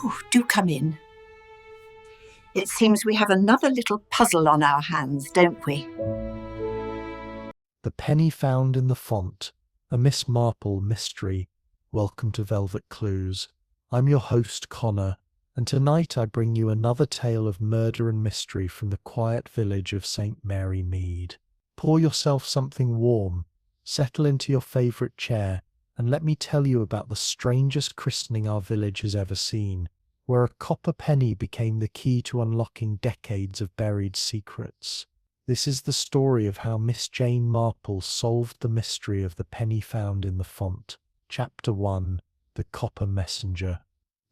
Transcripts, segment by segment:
Oh, do come in. It seems we have another little puzzle on our hands, don't we? The Penny Found in the Font, a Miss Marple Mystery. Welcome to Velvet Clues. I'm your host, Connor, and tonight I bring you another tale of murder and mystery from the quiet village of St. Mary Mead. Pour yourself something warm, settle into your favourite chair, and let me tell you about the strangest christening our village has ever seen, where a copper penny became the key to unlocking decades of buried secrets. This is the story of how Miss Jane Marple solved the mystery of the penny found in the font. Chapter 1: The Copper Messenger.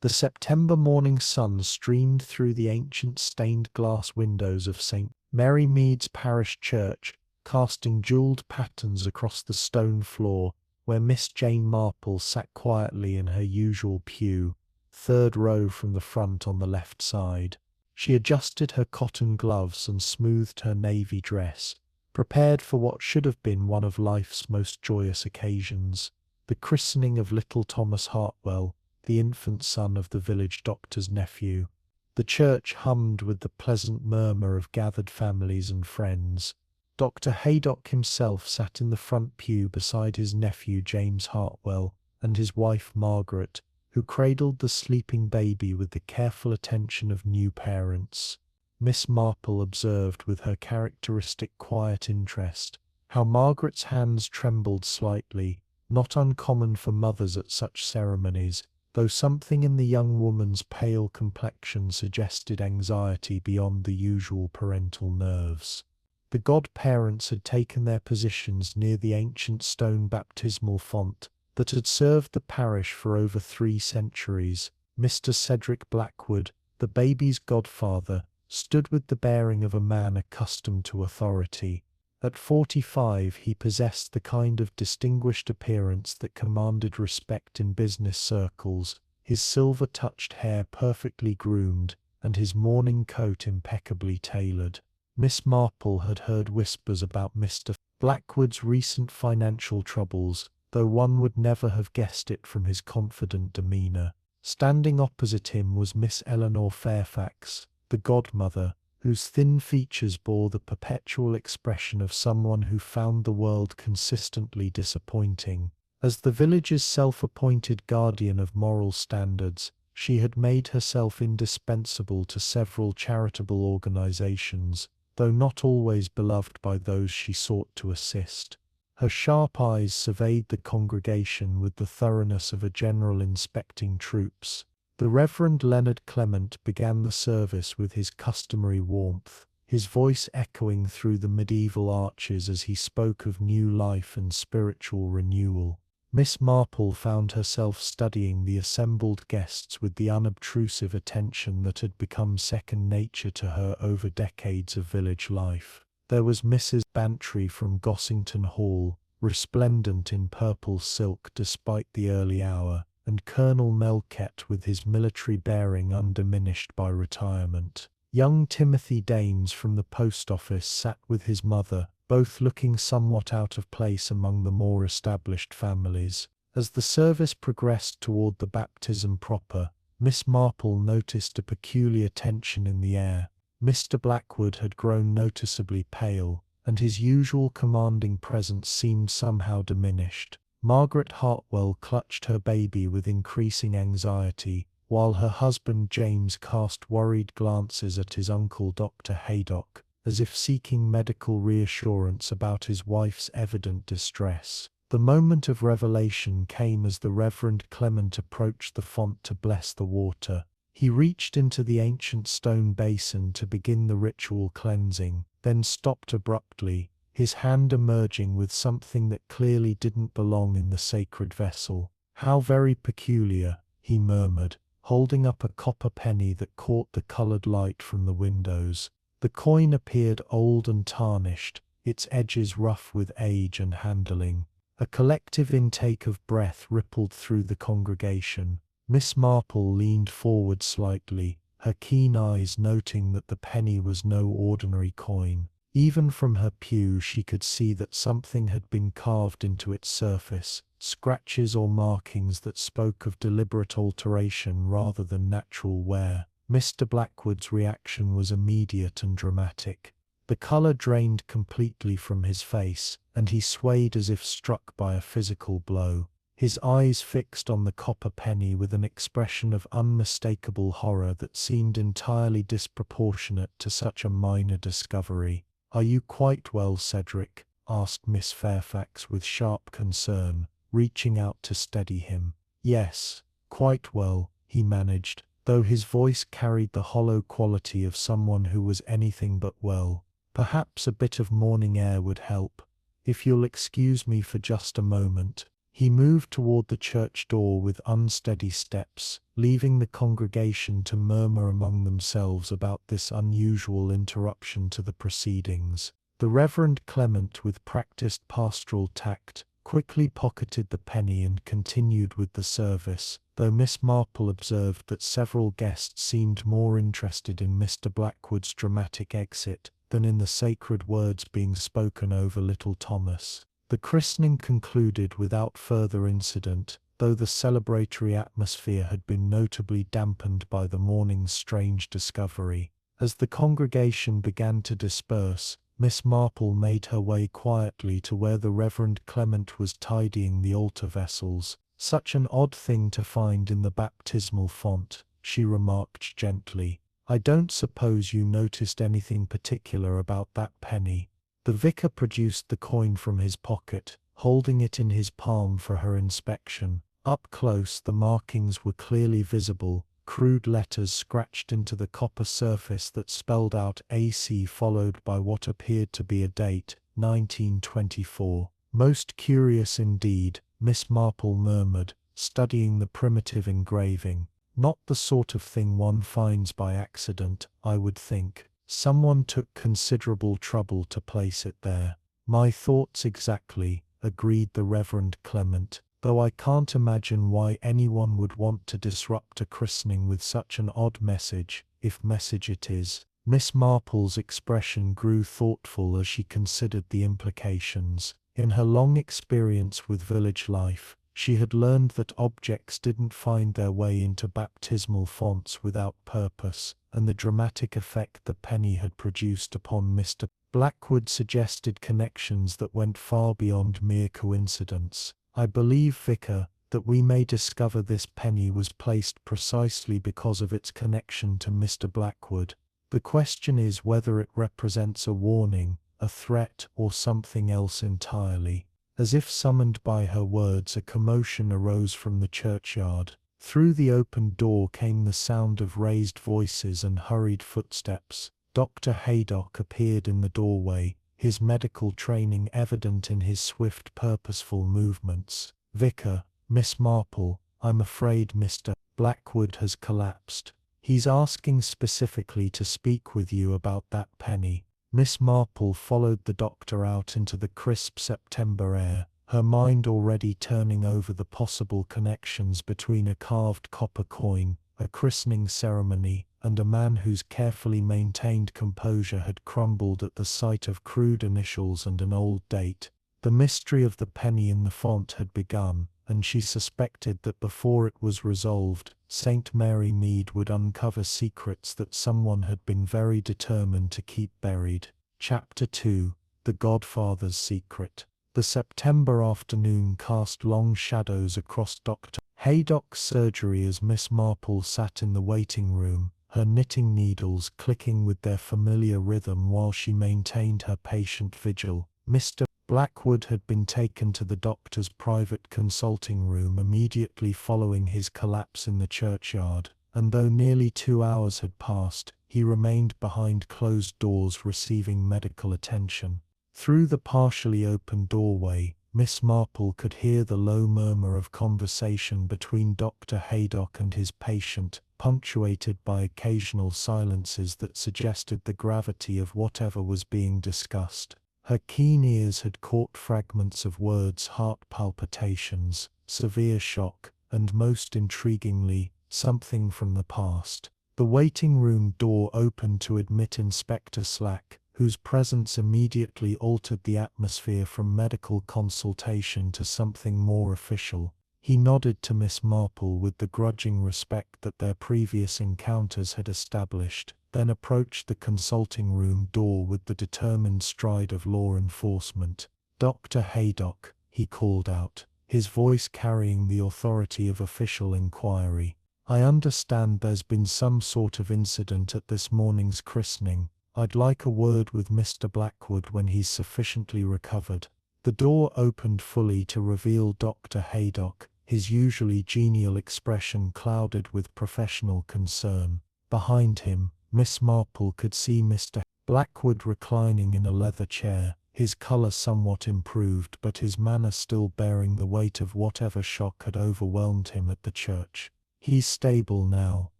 The September morning sun streamed through the ancient stained glass windows of St. Mary Mead's parish church, casting jewelled patterns across the stone floor, where Miss Jane Marple sat quietly in her usual pew, third row from the front on the left side. She adjusted her cotton gloves and smoothed her navy dress, prepared for what should have been one of life's most joyous occasions, the christening of little Thomas Hartwell, the infant son of the village doctor's nephew. The church hummed with the pleasant murmur of gathered families and friends. Dr. Haydock himself sat in the front pew beside his nephew James Hartwell and his wife Margaret, who cradled the sleeping baby with the careful attention of new parents. Miss Marple observed with her characteristic quiet interest how Margaret's hands trembled slightly, not uncommon for mothers at such ceremonies, though something in the young woman's pale complexion suggested anxiety beyond the usual parental nerves. The godparents had taken their positions near the ancient stone baptismal font that had served the parish for over 3 centuries. Mr. Cedric Blackwood, the baby's godfather, stood with the bearing of a man accustomed to authority. At 45 he possessed the kind of distinguished appearance that commanded respect in business circles, his silver-touched hair perfectly groomed, and his mourning coat impeccably tailored. Miss Marple had heard whispers about Mr. Blackwood's recent financial troubles, though one would never have guessed it from his confident demeanour. Standing opposite him was Miss Eleanor Fairfax, the godmother, whose thin features bore the perpetual expression of someone who found the world consistently disappointing. As the village's self-appointed guardian of moral standards, she had made herself indispensable to several charitable organisations, though not always beloved by those she sought to assist. Her sharp eyes surveyed the congregation with the thoroughness of a general inspecting troops. The Reverend Leonard Clement began the service with his customary warmth, his voice echoing through the medieval arches as he spoke of new life and spiritual renewal. Miss Marple found herself studying the assembled guests with the unobtrusive attention that had become second nature to her over decades of village life. There was Mrs. Bantry from Gossington Hall, resplendent in purple silk despite the early hour, and Colonel Melket with his military bearing undiminished by retirement. Young Timothy Daines from the post office sat with his mother, both looking somewhat out of place among the more established families. As the service progressed toward the baptism proper, Miss Marple noticed a peculiar tension in the air. Mr. Blackwood had grown noticeably pale, and his usual commanding presence seemed somehow diminished. Margaret Hartwell clutched her baby with increasing anxiety, while her husband James cast worried glances at his uncle Dr. Haydock, as if seeking medical reassurance about his wife's evident distress. The moment of revelation came as the Reverend Clement approached the font to bless the water. He reached into the ancient stone basin to begin the ritual cleansing, then stopped abruptly, his hand emerging with something that clearly didn't belong in the sacred vessel. "How very peculiar," he murmured, holding up a copper penny that caught the coloured light from the windows. The coin appeared old and tarnished, its edges rough with age and handling. A collective intake of breath rippled through the congregation. Miss Marple leaned forward slightly, her keen eyes noting that the penny was no ordinary coin. Even from her pew she could see that something had been carved into its surface, scratches or markings that spoke of deliberate alteration rather than natural wear. Mr. Blackwood's reaction was immediate and dramatic. The colour drained completely from his face, and he swayed as if struck by a physical blow. His eyes fixed on the copper penny with an expression of unmistakable horror that seemed entirely disproportionate to such a minor discovery. "Are you quite well, Cedric?" asked Miss Fairfax with sharp concern, reaching out to steady him. "Yes, quite well," he managed, though his voice carried the hollow quality of someone who was anything but well. "Perhaps a bit of morning air would help. If you'll excuse me for just a moment." He moved toward the church door with unsteady steps, leaving the congregation to murmur among themselves about this unusual interruption to the proceedings. The Reverend Clement, with practiced pastoral tact, quickly pocketed the penny and continued with the service, though Miss Marple observed that several guests seemed more interested in Mr. Blackwood's dramatic exit than in the sacred words being spoken over little Thomas. The christening concluded without further incident, though the celebratory atmosphere had been notably dampened by the morning's strange discovery. As the congregation began to disperse, Miss Marple made her way quietly to where the Reverend Clement was tidying the altar vessels. "Such an odd thing to find in the baptismal font," she remarked gently. "I don't suppose you noticed anything particular about that penny." The vicar produced the coin from his pocket, holding it in his palm for her inspection. Up close the markings were clearly visible, crude letters scratched into the copper surface that spelled out AC followed by what appeared to be a date, 1924. "Most curious indeed," Miss Marple murmured, studying the primitive engraving. "Not the sort of thing one finds by accident, I would think. Someone took considerable trouble to place it there." "My thoughts exactly," agreed the Reverend Clement, "though I can't imagine why anyone would want to disrupt a christening with such an odd message, if message it is." Miss Marple's expression grew thoughtful as she considered the implications. In her long experience with village life, she had learned that objects didn't find their way into baptismal fonts without purpose, and the dramatic effect the penny had produced upon Mr. Blackwood suggested connections that went far beyond mere coincidence. "I believe, Vicar, that we may discover this penny was placed precisely because of its connection to Mr. Blackwood. The question is whether it represents a warning, a threat, or something else entirely." As if summoned by her words, a commotion arose from the churchyard. Through the open door came the sound of raised voices and hurried footsteps. Dr. Haydock appeared in the doorway, his medical training evident in his swift, purposeful movements. "Vicar, Miss Marple, I'm afraid Mr. Blackwood has collapsed. He's asking specifically to speak with you about that penny." Miss Marple followed the doctor out into the crisp September air, her mind already turning over the possible connections between a carved copper coin, a christening ceremony, and a man whose carefully maintained composure had crumbled at the sight of crude initials and an old date. The mystery of the penny in the font had begun, and she suspected that before it was resolved, St. Mary Mead would uncover secrets that someone had been very determined to keep buried. Chapter 2: The Godfather's Secret. The September afternoon cast long shadows across Dr. Haydock's surgery as Miss Marple sat in the waiting room, her knitting needles clicking with their familiar rhythm while she maintained her patient vigil. Mr. Blackwood had been taken to the doctor's private consulting room immediately following his collapse in the churchyard, and though nearly 2 hours had passed, he remained behind closed doors receiving medical attention. Through the partially open doorway, Miss Marple could hear the low murmur of conversation between Dr. Haydock and his patient, punctuated by occasional silences that suggested the gravity of whatever was being discussed. Her keen ears had caught fragments of words: heart palpitations, severe shock, and most intriguingly, something from the past. The waiting room door opened to admit Inspector Slack, whose presence immediately altered the atmosphere from medical consultation to something more official. He nodded to Miss Marple with the grudging respect that their previous encounters had established, then approached the consulting room door with the determined stride of law enforcement. "Dr. Haydock," he called out, his voice carrying the authority of official inquiry. "I understand there's been some sort of incident at this morning's christening. I'd like a word with Mr. Blackwood when he's sufficiently recovered." The door opened fully to reveal Dr. Haydock, his usually genial expression clouded with professional concern. Behind him, Miss Marple could see Mr. Blackwood reclining in a leather chair, his colour somewhat improved but his manner still bearing the weight of whatever shock had overwhelmed him at the church. "He's stable now,"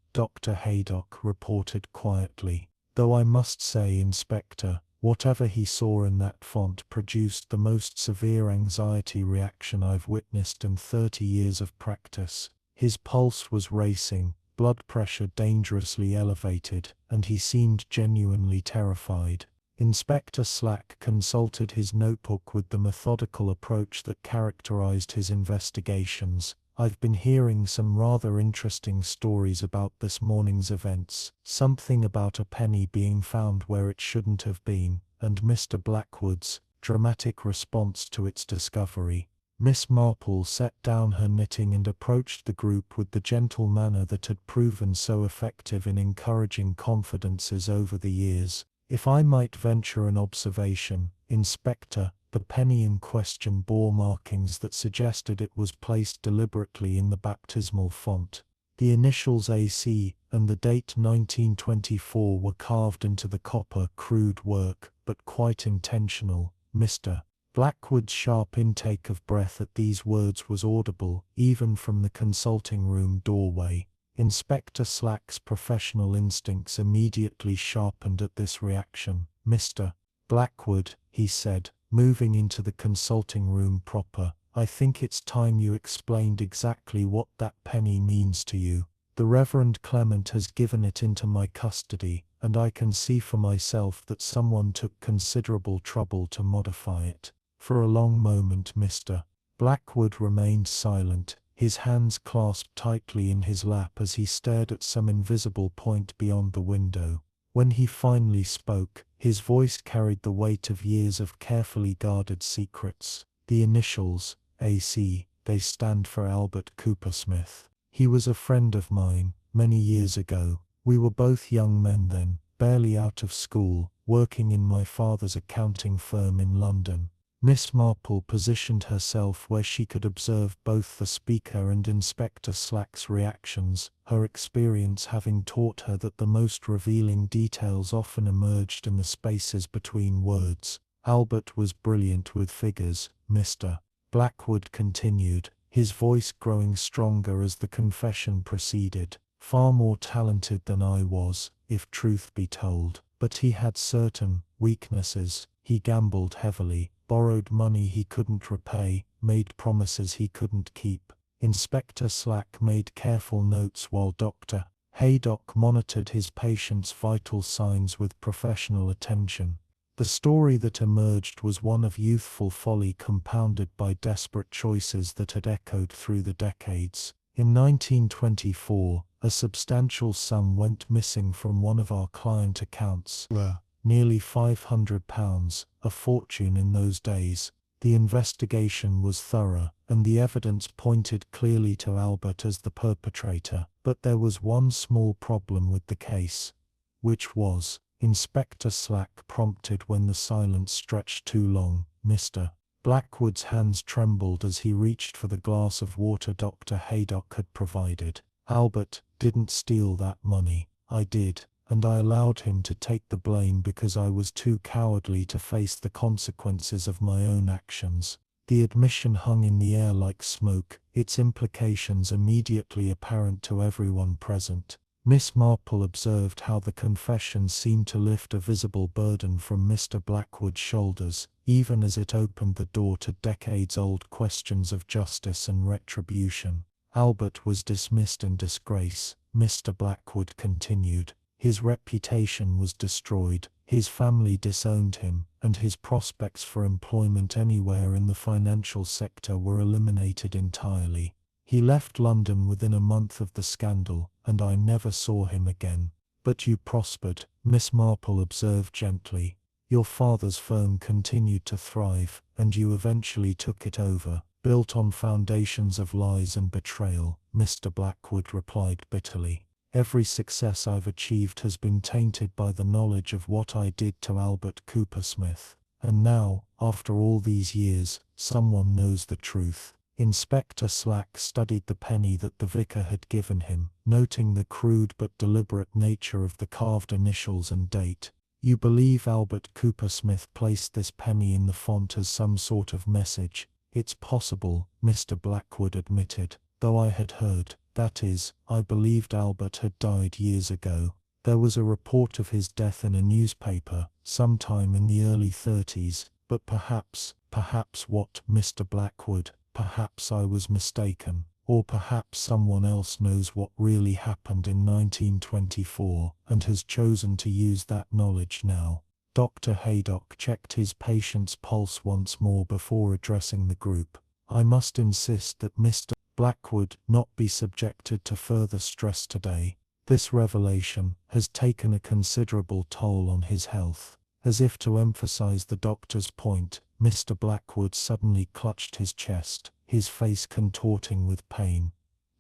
Dr. Haydock reported quietly. "Though I must say, Inspector, whatever he saw in that font produced the most severe anxiety reaction I've witnessed in 30 years of practice. His pulse was racing, blood pressure dangerously elevated, and he seemed genuinely terrified." Inspector Slack consulted his notebook with the methodical approach that characterized his investigations. "I've been hearing some rather interesting stories about this morning's events. Something about a penny being found where it shouldn't have been, and Mr. Blackwood's dramatic response to its discovery." Miss Marple set down her knitting and approached the group with the gentle manner that had proven so effective in encouraging confidences over the years. "If I might venture an observation, Inspector, the penny in question bore markings that suggested it was placed deliberately in the baptismal font. The initials AC and the date 1924 were carved into the copper, crude work, but quite intentional." Mr. Blackwood's sharp intake of breath at these words was audible, even from the consulting room doorway. Inspector Slack's professional instincts immediately sharpened at this reaction. "Mr. Blackwood," he said, moving into the consulting room proper, "I think it's time you explained exactly what that penny means to you. The Reverend Clement has given it into my custody, and I can see for myself that someone took considerable trouble to modify it." For a long moment Mr. Blackwood remained silent, his hands clasped tightly in his lap as he stared at some invisible point beyond the window. When he finally spoke, his voice carried the weight of years of carefully guarded secrets. "The initials, AC, they stand for Albert Cooper Smith. He was a friend of mine, many years ago. We were both young men then, barely out of school, working in my father's accounting firm in London." Miss Marple positioned herself where she could observe both the speaker and Inspector Slack's reactions, her experience having taught her that the most revealing details often emerged in the spaces between words. "Albert was brilliant with figures," Mr. Blackwood continued, his voice growing stronger as the confession proceeded. "Far more talented than I was, if truth be told. But he had certain weaknesses. He gambled heavily, borrowed money he couldn't repay, made promises he couldn't keep." Inspector Slack made careful notes while Dr. Haydock monitored his patient's vital signs with professional attention. The story that emerged was one of youthful folly compounded by desperate choices that had echoed through the decades. In 1924, a substantial sum went missing from one of our client accounts. Nearly £500, a fortune in those days. The investigation was thorough, and the evidence pointed clearly to Albert as the perpetrator. But there was one small problem with the case. Which was? Inspector Slack prompted when the silence stretched too long. Mr. Blackwood's hands trembled as he reached for the glass of water Dr. Haydock had provided. "Albert didn't steal that money. I did. And I allowed him to take the blame because I was too cowardly to face the consequences of my own actions." The admission hung in the air like smoke, its implications immediately apparent to everyone present. Miss Marple observed how the confession seemed to lift a visible burden from Mr. Blackwood's shoulders, even as it opened the door to decades-old questions of justice and retribution. "Albert was dismissed in disgrace," Mr. Blackwood continued. "His reputation was destroyed. His family disowned him, and his prospects for employment anywhere in the financial sector were eliminated entirely. He left London within a month of the scandal, and I never saw him again. But you prospered, Miss Marple observed gently. Your father's firm continued to thrive, and you eventually took it over, built on foundations of lies and betrayal, Mr. Blackwood replied bitterly. Every success I've achieved has been tainted by the knowledge of what I did to Albert Cooper Smith. And now, after all these years, someone knows the truth. Inspector Slack studied the penny that the vicar had given him, noting the crude but deliberate nature of the carved initials and date. You believe Albert Cooper Smith placed this penny in the font as some sort of message? It's possible, Mr. Blackwood admitted, though I had heard. That is, I believed Albert had died years ago. There was a report of his death in a newspaper, sometime in the early 30s, but perhaps what, Mr. Blackwood, perhaps I was mistaken, or perhaps someone else knows what really happened in 1924, and has chosen to use that knowledge now. Dr. Haydock checked his patient's pulse once more before addressing the group. I must insist that Mr. Blackwood not be subjected to further stress today. This revelation has taken a considerable toll on his health. As if to emphasize the doctor's point, Mr. Blackwood suddenly clutched his chest, his face contorting with pain.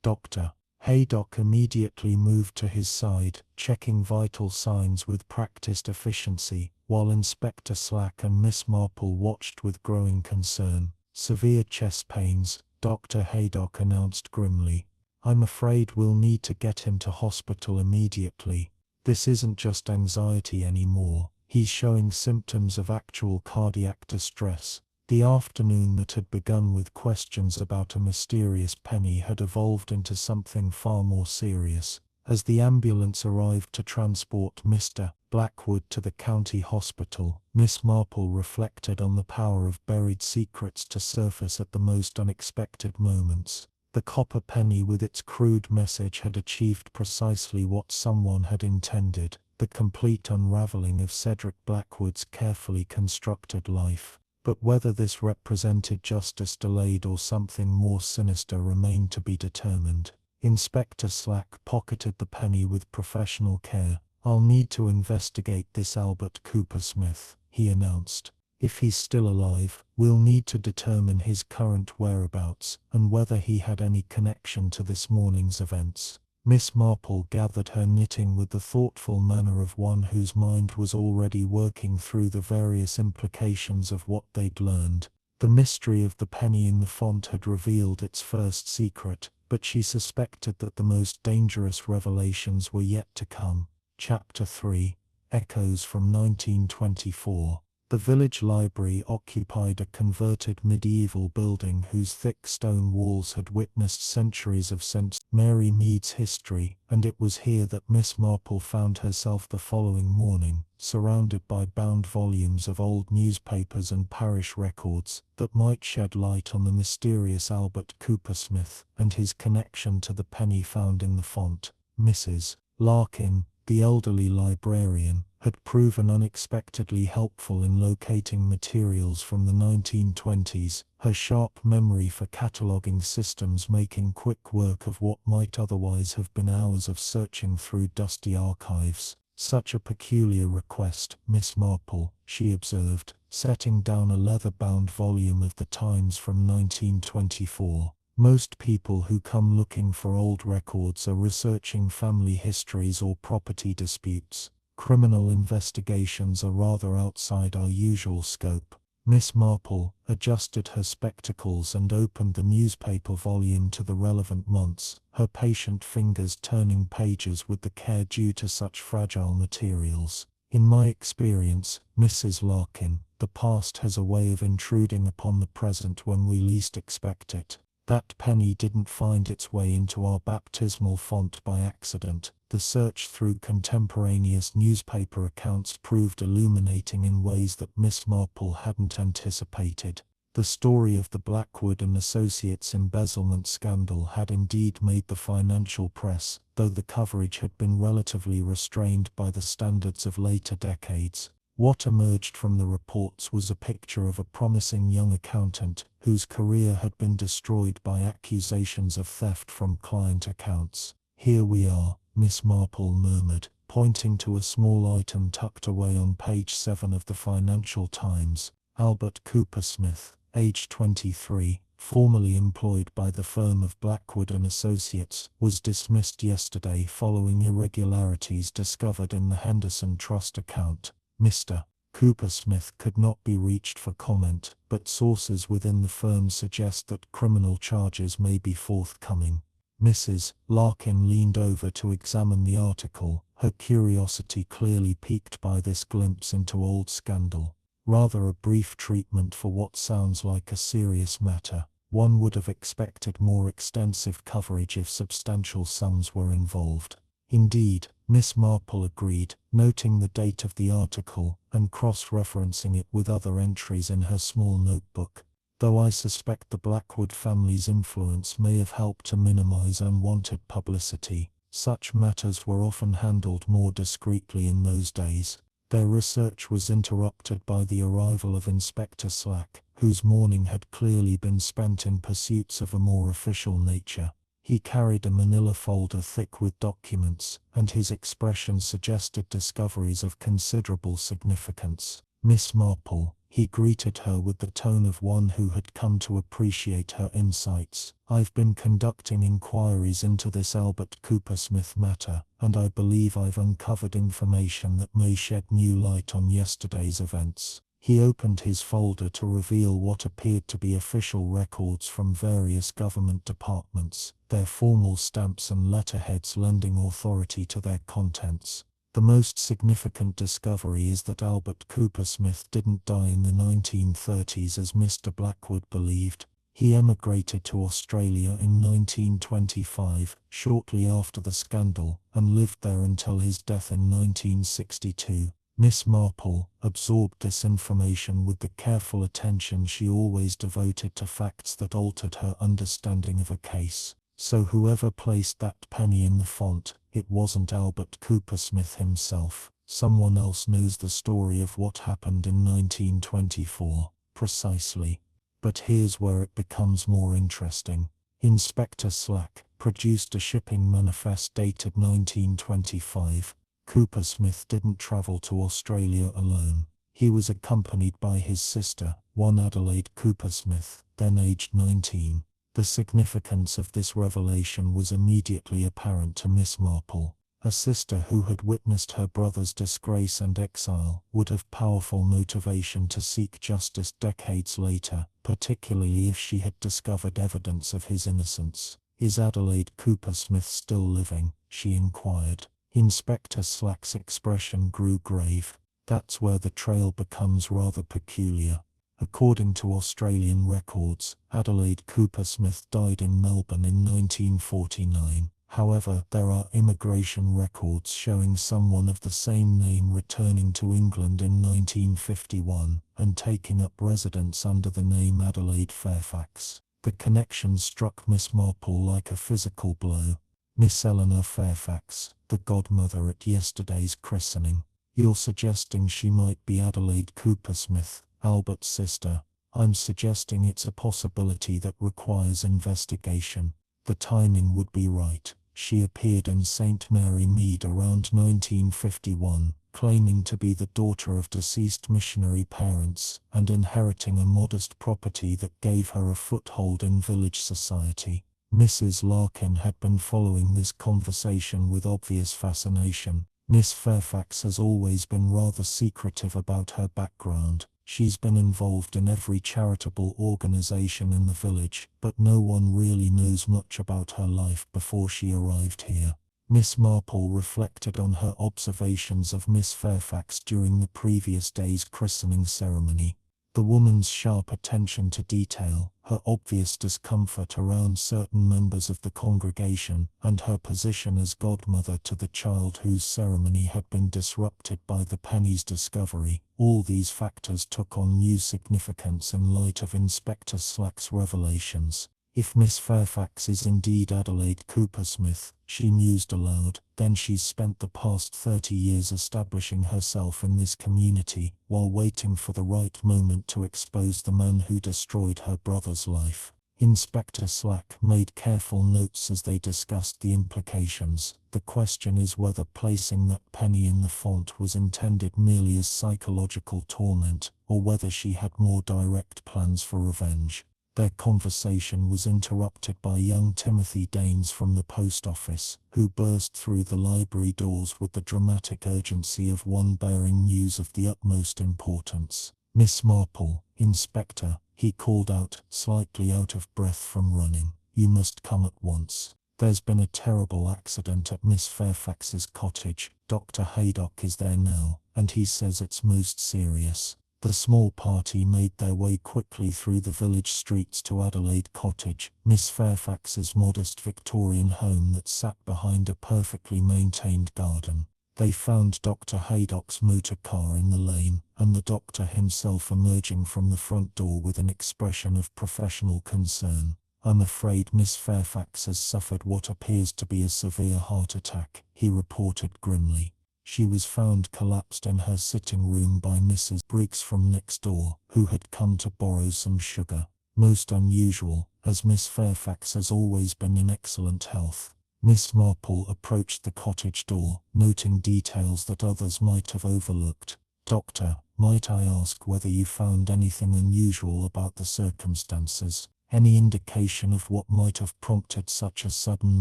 Dr. Haydock immediately moved to his side, checking vital signs with practiced efficiency, while Inspector Slack and Miss Marple watched with growing concern. Severe chest pains, Dr. Haydock announced grimly. I'm afraid we'll need to get him to hospital immediately. This isn't just anxiety anymore. He's showing symptoms of actual cardiac distress. The afternoon that had begun with questions about a mysterious penny had evolved into something far more serious. As the ambulance arrived to transport Mr. Blackwood to the county hospital, Miss Marple reflected on the power of buried secrets to surface at the most unexpected moments. The copper penny with its crude message had achieved precisely what someone had intended, the complete unraveling of Cedric Blackwood's carefully constructed life. But whether this represented justice delayed or something more sinister remained to be determined. Inspector Slack pocketed the penny with professional care. I'll need to investigate this Albert Cooper Smith, he announced. If he's still alive, we'll need to determine his current whereabouts and whether he had any connection to this morning's events. Miss Marple gathered her knitting with the thoughtful manner of one whose mind was already working through the various implications of what they'd learned. The mystery of the penny in the font had revealed its first secret, but she suspected that the most dangerous revelations were yet to come. Chapter 3. Echoes from 1924. The village library occupied a converted medieval building whose thick stone walls had witnessed centuries of St. Mary Mead's history, and it was here that Miss Marple found herself the following morning, surrounded by bound volumes of old newspapers and parish records that might shed light on the mysterious Albert Cooper Smith and his connection to the penny found in the font. Mrs. Larkin, the elderly librarian, had proven unexpectedly helpful in locating materials from the 1920s, her sharp memory for cataloguing systems making quick work of what might otherwise have been hours of searching through dusty archives. Such a peculiar request, Miss Marple, she observed, setting down a leather-bound volume of the Times from 1924. Most people who come looking for old records are researching family histories or property disputes. Criminal investigations are rather outside our usual scope. Miss Marple adjusted her spectacles and opened the newspaper volume to the relevant months, her patient fingers turning pages with the care due to such fragile materials. In my experience, Mrs. Larkin, the past has a way of intruding upon the present when we least expect it. That penny didn't find its way into our baptismal font by accident. The search through contemporaneous newspaper accounts proved illuminating in ways that Miss Marple hadn't anticipated. The story of the Blackwood and Associates embezzlement scandal had indeed made the financial press, though the coverage had been relatively restrained by the standards of later decades. What emerged from the reports was a picture of a promising young accountant whose career had been destroyed by accusations of theft from client accounts. "Here we are," Miss Marple murmured, pointing to a small item tucked away on page 7 of the Financial Times. Albert Cooper Smith, age 23, formerly employed by the firm of Blackwood and Associates, was dismissed yesterday following irregularities discovered in the Henderson Trust account. Mr. Cooper Smith could not be reached for comment, but sources within the firm suggest that criminal charges may be forthcoming. Mrs. Larkin leaned over to examine the article, her curiosity clearly piqued by this glimpse into old scandal. Rather a brief treatment for what sounds like a serious matter. One would have expected more extensive coverage if substantial sums were involved. Indeed, Miss Marple agreed, noting the date of the article and cross-referencing it with other entries in her small notebook. Though I suspect the Blackwood family's influence may have helped to minimize unwanted publicity, such matters were often handled more discreetly in those days. Their research was interrupted by the arrival of Inspector Slack, whose morning had clearly been spent in pursuits of a more official nature. He carried a manila folder thick with documents, and his expression suggested discoveries of considerable significance. "Miss Marple," he greeted her with the tone of one who had come to appreciate her insights. "I've been conducting inquiries into this Albert Cooper Smith matter, and I believe I've uncovered information that may shed new light on yesterday's events." He opened his folder to reveal what appeared to be official records from various government departments, their formal stamps and letterheads lending authority to their contents. The most significant discovery is that Albert Cooper Smith didn't die in the 1930s as Mr. Blackwood believed. He emigrated to Australia in 1925, shortly after the scandal, and lived there until his death in 1962. Miss Marple absorbed this information with the careful attention she always devoted to facts that altered her understanding of a case. So whoever placed that penny in the font, it wasn't Albert Cooper Smith himself. Someone else knows the story of what happened in 1924. Precisely. But here's where it becomes more interesting. Inspector Slack produced a shipping manifest dated 1925. Cooper Smith didn't travel to Australia alone. He was accompanied by his sister, one Adelaide Cooper Smith, then aged 19. The significance of this revelation was immediately apparent to Miss Marple. A sister who had witnessed her brother's disgrace and exile would have powerful motivation to seek justice decades later, particularly if she had discovered evidence of his innocence. "Is Adelaide Cooper Smith still living?" she inquired. Inspector Slack's expression grew grave. "That's where the trail becomes rather peculiar. According to Australian records, Adelaide Cooper Smith died in Melbourne in 1949. However, there are immigration records showing someone of the same name returning to England in 1951 and taking up residence under the name Adelaide Fairfax." The connection struck Miss Marple like a physical blow. "Miss Eleanor Fairfax, the godmother at yesterday's christening. You're suggesting she might be Adelaide Cooper Smith, Albert's sister?" "I'm suggesting it's a possibility that requires investigation. The timing would be right. She appeared in St. Mary Mead around 1951, claiming to be the daughter of deceased missionary parents and inheriting a modest property that gave her a foothold in village society." Mrs. Larkin had been following this conversation with obvious fascination. "Miss Fairfax has always been rather secretive about her background. She's been involved in every charitable organization in the village, but no one really knows much about her life before she arrived here." Miss Marple reflected on her observations of Miss Fairfax during the previous day's christening ceremony. The woman's sharp attention to detail, her obvious discomfort around certain members of the congregation, and her position as godmother to the child whose ceremony had been disrupted by the penny's discovery, all these factors took on new significance in light of Inspector Slack's revelations. If Miss Fairfax is indeed Adelaide Cooper-Smith, she mused aloud, then she's spent the past 30 years establishing herself in this community, while waiting for the right moment to expose the man who destroyed her brother's life. Inspector Slack made careful notes as they discussed the implications. The question is whether placing that penny in the font was intended merely as psychological torment, or whether she had more direct plans for revenge. Their conversation was interrupted by young Timothy Daines from the post office, who burst through the library doors with the dramatic urgency of one bearing news of the utmost importance. "Miss Marple, Inspector," he called out, slightly out of breath from running. "You must come at once. There's been a terrible accident at Miss Fairfax's cottage. Dr. Haydock is there now, and he says it's most serious." The small party made their way quickly through the village streets to Adelaide Cottage, Miss Fairfax's modest Victorian home that sat behind a perfectly maintained garden. They found Dr. Haydock's motor car in the lane, and the doctor himself emerging from the front door with an expression of professional concern. "I'm afraid Miss Fairfax has suffered what appears to be a severe heart attack," he reported grimly. "She was found collapsed in her sitting room by Mrs. Briggs from next door, who had come to borrow some sugar. Most unusual, as Miss Fairfax has always been in excellent health." Miss Marple approached the cottage door, noting details that others might have overlooked. "Doctor, might I ask whether you found anything unusual about the circumstances? Any indication of what might have prompted such a sudden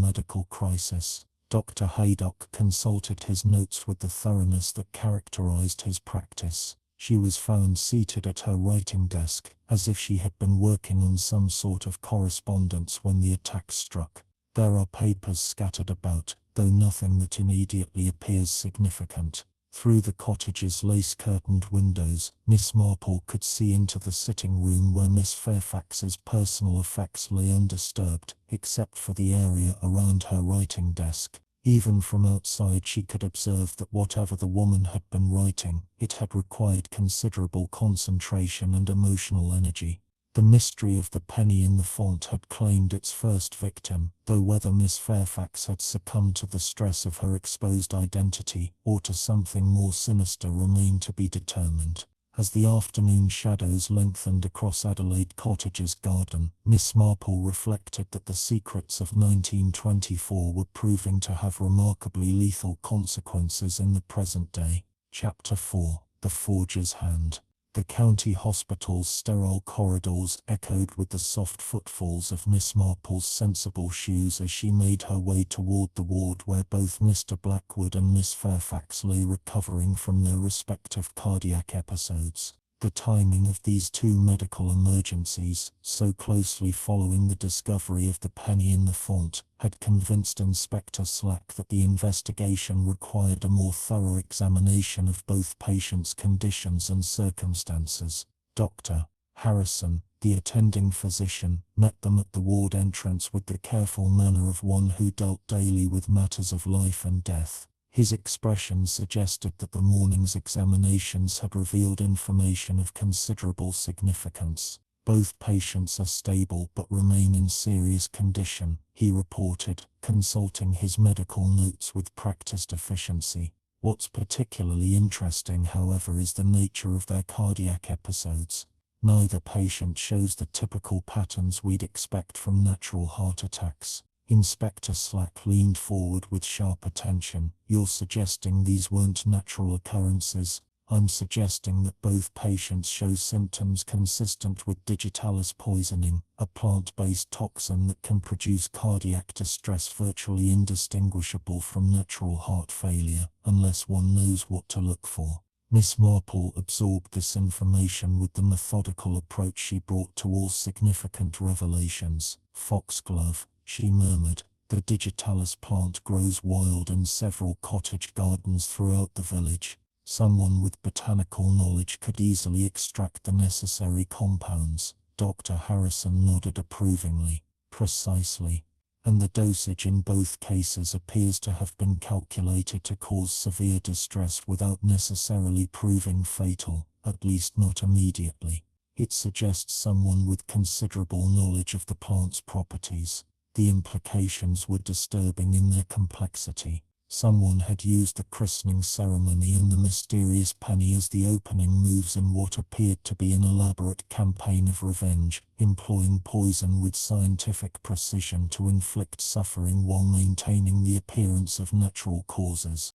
medical crisis?" Dr. Haydock consulted his notes with the thoroughness that characterized his practice. "She was found seated at her writing desk, as if she had been working on some sort of correspondence when the attack struck. There are papers scattered about, though nothing that immediately appears significant." Through the cottage's lace-curtained windows, Miss Marple could see into the sitting room where Miss Fairfax's personal effects lay undisturbed, except for the area around her writing desk. Even from outside she could observe that whatever the woman had been writing, it had required considerable concentration and emotional energy. The mystery of the penny in the font had claimed its first victim, though whether Miss Fairfax had succumbed to the stress of her exposed identity, or to something more sinister, remained to be determined. As the afternoon shadows lengthened across Adelaide Cottage's garden, Miss Marple reflected that the secrets of 1924 were proving to have remarkably lethal consequences in the present day. Chapter 4: The Forger's Hand. The county hospital's sterile corridors echoed with the soft footfalls of Miss Marple's sensible shoes as she made her way toward the ward where both Mr. Blackwood and Miss Fairfax lay recovering from their respective cardiac episodes. The timing of these two medical emergencies, so closely following the discovery of the penny in the font, had convinced Inspector Slack that the investigation required a more thorough examination of both patients' conditions and circumstances. Dr. Harrison, the attending physician, met them at the ward entrance with the careful manner of one who dealt daily with matters of life and death. His expression suggested that the morning's examinations had revealed information of considerable significance. "Both patients are stable but remain in serious condition," he reported, consulting his medical notes with practiced efficiency. "What's particularly interesting, however, is the nature of their cardiac episodes. Neither patient shows the typical patterns we'd expect from natural heart attacks." Inspector Slack leaned forward with sharp attention. "You're suggesting these weren't natural occurrences?" "I'm suggesting that both patients show symptoms consistent with digitalis poisoning, a plant-based toxin that can produce cardiac distress virtually indistinguishable from natural heart failure, unless one knows what to look for." Miss Marple absorbed this information with the methodical approach she brought to all significant revelations. "Foxglove," she murmured. "The digitalis plant grows wild in several cottage gardens throughout the village. Someone with botanical knowledge could easily extract the necessary compounds." Dr. Harrison nodded approvingly. "Precisely. And the dosage in both cases appears to have been calculated to cause severe distress without necessarily proving fatal, at least not immediately." It suggests someone with considerable knowledge of the plant's properties. The implications were disturbing in their complexity. Someone had used the christening ceremony and the mysterious penny as the opening moves in what appeared to be an elaborate campaign of revenge, employing poison with scientific precision to inflict suffering while maintaining the appearance of natural causes.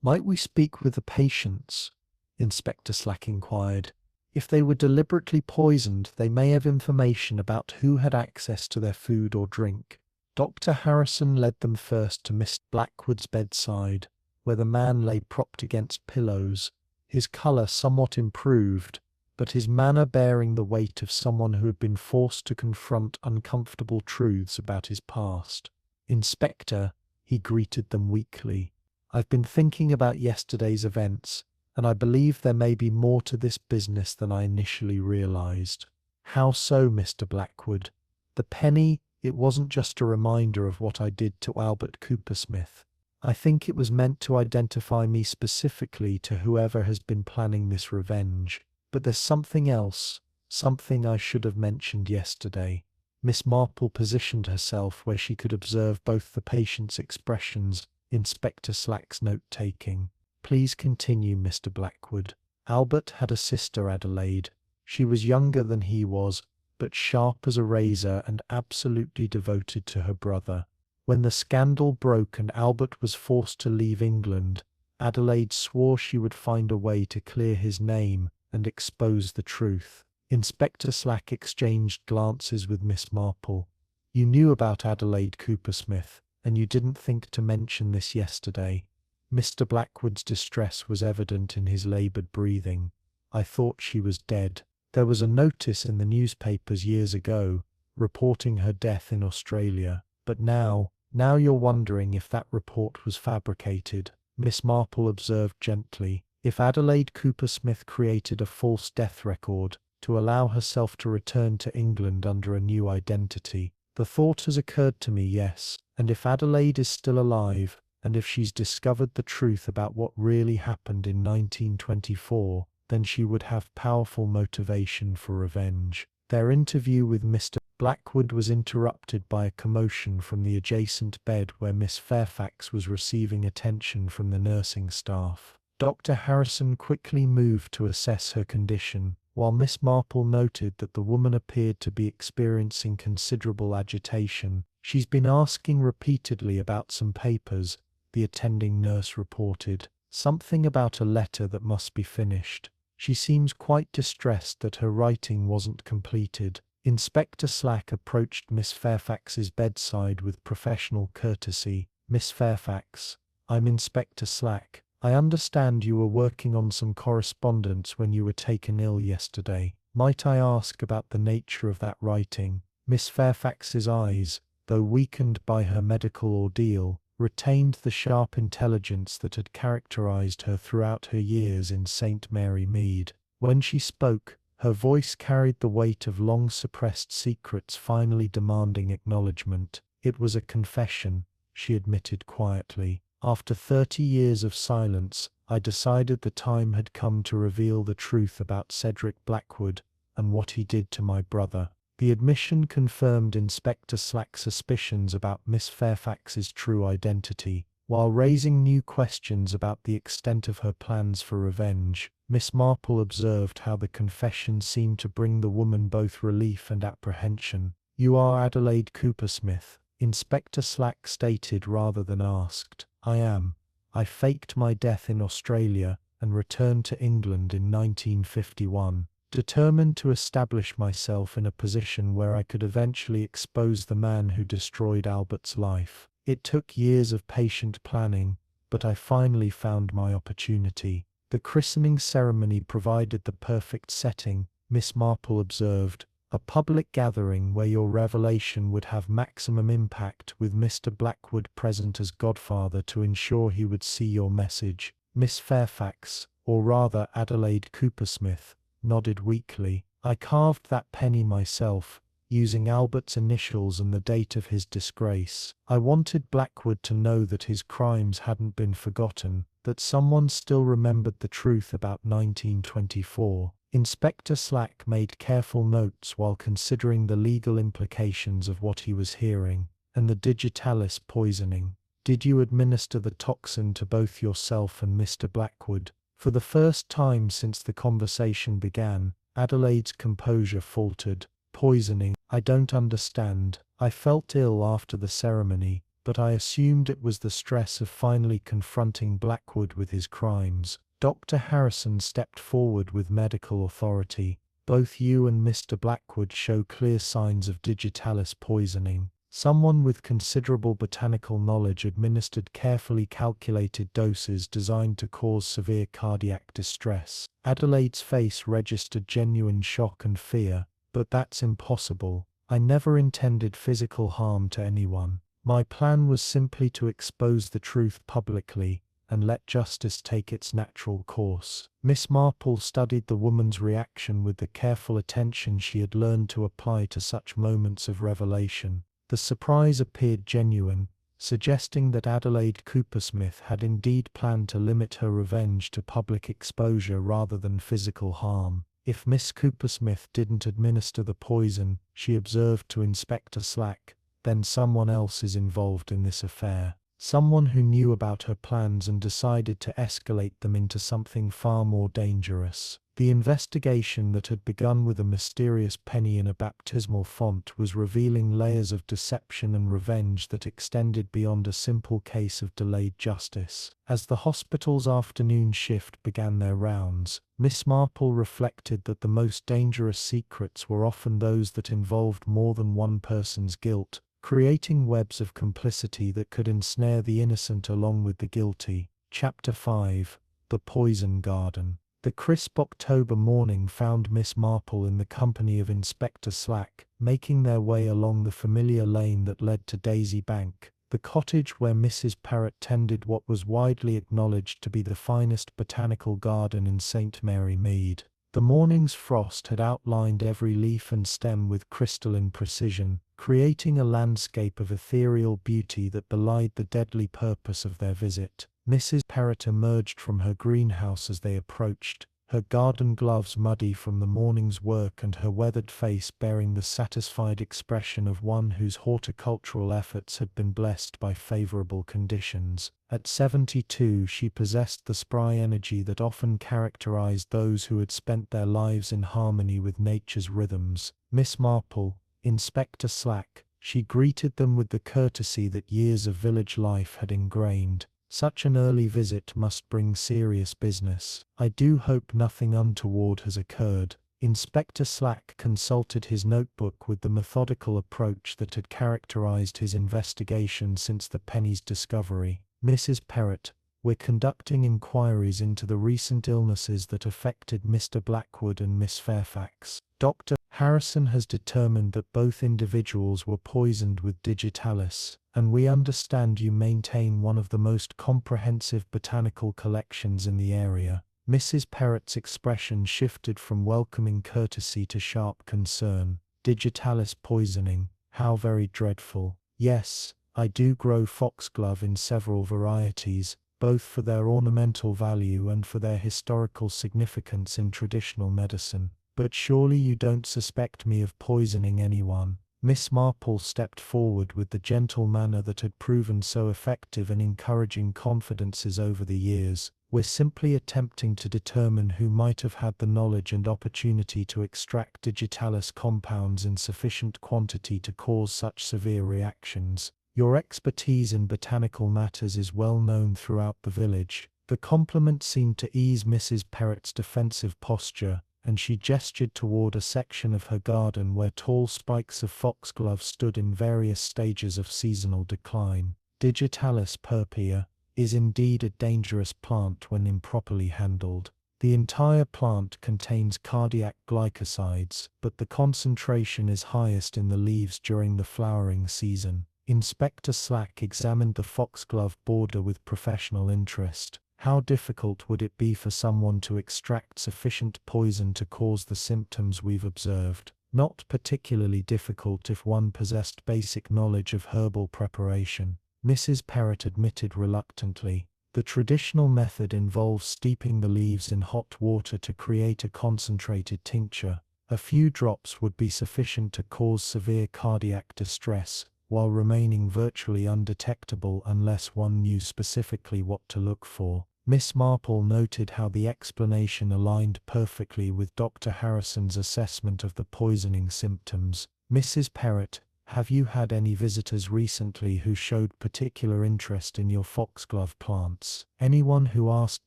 Might we speak with the patients? Inspector Slack inquired. If they were deliberately poisoned, they may have information about who had access to their food or drink. Dr. Harrison led them first to Mr. Blackwood's bedside, where the man lay propped against pillows, his colour somewhat improved, but his manner bearing the weight of someone who had been forced to confront uncomfortable truths about his past. "Inspector," he greeted them weakly, "I've been thinking about yesterday's events, and I believe there may be more to this business than I initially realized." "How so, Mr. Blackwood?" "The penny, it wasn't just a reminder of what I did to Albert Coopersmith. I think it was meant to identify me specifically to whoever has been planning this revenge. But there's something else, something I should have mentioned yesterday." Miss Marple positioned herself where she could observe both the patient's expressions, Inspector Slack's note-taking. "Please continue, Mr. Blackwood." "Albert had a sister, Adelaide. She was younger than he was, but sharp as a razor and absolutely devoted to her brother. When the scandal broke and Albert was forced to leave England, Adelaide swore she would find a way to clear his name and expose the truth." Inspector Slack exchanged glances with Miss Marple. "You knew about Adelaide Coopersmith, and you didn't think to mention this yesterday." Mr. Blackwood's distress was evident in his laboured breathing. "I thought she was dead. There was a notice in the newspapers years ago, reporting her death in Australia. But now you're wondering if that report was fabricated," Miss Marple observed gently. "If Adelaide Coopersmith created a false death record to allow herself to return to England under a new identity. The thought has occurred to me, yes, and if Adelaide is still alive, and if she's discovered the truth about what really happened in 1924, then she would have powerful motivation for revenge." Their interview with Mr. Blackwood was interrupted by a commotion from the adjacent bed where Miss Fairfax was receiving attention from the nursing staff. Dr. Harrison quickly moved to assess her condition, while Miss Marple noted that the woman appeared to be experiencing considerable agitation. "She's been asking repeatedly about some papers," the attending nurse reported. "Something about a letter that must be finished. She seems quite distressed that her writing wasn't completed." Inspector Slack approached Miss Fairfax's bedside with professional courtesy. "Miss Fairfax, I'm Inspector Slack. I understand you were working on some correspondence when you were taken ill yesterday. Might I ask about the nature of that writing?" Miss Fairfax's eyes, though weakened by her medical ordeal, retained the sharp intelligence that had characterized her throughout her years in St. Mary Mead. When she spoke, her voice carried the weight of long-suppressed secrets finally demanding acknowledgement. "It was a confession," she admitted quietly. "After 30 years of silence, I decided the time had come to reveal the truth about Cedric Blackwood and what he did to my brother." The admission confirmed Inspector Slack's suspicions about Miss Fairfax's true identity, while raising new questions about the extent of her plans for revenge. Miss Marple observed how the confession seemed to bring the woman both relief and apprehension. "You are Adelaide Coopersmith," Inspector Slack stated rather than asked. "I am. I faked my death in Australia and returned to England in 1951. Determined to establish myself in a position where I could eventually expose the man who destroyed Albert's life. It took years of patient planning, but I finally found my opportunity." "The christening ceremony provided the perfect setting," Miss Marple observed. "A public gathering where your revelation would have maximum impact, with Mr. Blackwood present as godfather to ensure he would see your message." Miss Fairfax, or rather Adelaide Coopersmith, nodded weakly. "I carved that penny myself, using Albert's initials and the date of his disgrace. I wanted Blackwood to know that his crimes hadn't been forgotten, that someone still remembered the truth about 1924. Inspector Slack made careful notes while considering the legal implications of what he was hearing. And the digitalis poisoning. Did you administer the toxin to both yourself and Mr. Blackwood? For the first time since the conversation began, Adelaide's composure faltered. Poisoning? I don't understand. I felt ill after the ceremony, but I assumed it was the stress of finally confronting Blackwood with his crimes. Dr. Harrison stepped forward with medical authority. Both you and Mr. Blackwood show clear signs of digitalis poisoning. Someone with considerable botanical knowledge administered carefully calculated doses designed to cause severe cardiac distress. Adelaide's face registered genuine shock and fear. But that's impossible. I never intended physical harm to anyone. My plan was simply to expose the truth publicly and let justice take its natural course. Miss Marple studied the woman's reaction with the careful attention she had learned to apply to such moments of revelation. The surprise appeared genuine, suggesting that Adelaide Coopersmith had indeed planned to limit her revenge to public exposure rather than physical harm. If Miss Coopersmith didn't administer the poison, she observed to Inspector Slack, then someone else is involved in this affair. Someone who knew about her plans and decided to escalate them into something far more dangerous. The investigation that had begun with a mysterious penny in a baptismal font was revealing layers of deception and revenge that extended beyond a simple case of delayed justice. As the hospital's afternoon shift began their rounds, Miss Marple reflected that the most dangerous secrets were often those that involved more than one person's guilt, creating webs of complicity that could ensnare the innocent along with the guilty. Chapter 5: The Poison Garden. The crisp October morning found Miss Marple in the company of Inspector Slack, making their way along the familiar lane that led to Daisy Bank, the cottage where Mrs. Perrott tended what was widely acknowledged to be the finest botanical garden in St. Mary Mead. The morning's frost had outlined every leaf and stem with crystalline precision, creating a landscape of ethereal beauty that belied the deadly purpose of their visit. Mrs. Perrott emerged from her greenhouse as they approached, her garden gloves muddy from the morning's work and her weathered face bearing the satisfied expression of one whose horticultural efforts had been blessed by favorable conditions. At 72, she possessed the spry energy that often characterized those who had spent their lives in harmony with nature's rhythms. Miss Marple, Inspector Slack, she greeted them with the courtesy that years of village life had ingrained. Such an early visit must bring serious business. I do hope nothing untoward has occurred. Inspector Slack consulted his notebook with the methodical approach that had characterized his investigation since the penny's discovery. Mrs. Perrott, we're conducting inquiries into the recent illnesses that affected Mr. Blackwood and Miss Fairfax. Dr. Harrison has determined that both individuals were poisoned with digitalis, and we understand you maintain one of the most comprehensive botanical collections in the area. Mrs. Perrott's expression shifted from welcoming courtesy to sharp concern. Digitalis poisoning, how very dreadful. Yes, I do grow foxglove in several varieties, both for their ornamental value and for their historical significance in traditional medicine. But surely you don't suspect me of poisoning anyone. Miss Marple stepped forward with the gentle manner that had proven so effective in encouraging confidences over the years. We're simply attempting to determine who might have had the knowledge and opportunity to extract digitalis compounds in sufficient quantity to cause such severe reactions. Your expertise in botanical matters is well known throughout the village. The compliment seemed to ease Mrs. Perrott's defensive posture, and she gestured toward a section of her garden where tall spikes of foxglove stood in various stages of seasonal decline. Digitalis purpurea is indeed a dangerous plant when improperly handled. The entire plant contains cardiac glycosides, but the concentration is highest in the leaves during the flowering season. Inspector Slack examined the foxglove border with professional interest. How difficult would it be for someone to extract sufficient poison to cause the symptoms we've observed? Not particularly difficult if one possessed basic knowledge of herbal preparation, Mrs. Perrott admitted reluctantly. The traditional method involves steeping the leaves in hot water to create a concentrated tincture. A few drops would be sufficient to cause severe cardiac distress, while remaining virtually undetectable unless one knew specifically what to look for. Miss Marple noted how the explanation aligned perfectly with Dr. Harrison's assessment of the poisoning symptoms. Mrs. Perrott, have you had any visitors recently who showed particular interest in your foxglove plants? Anyone who asked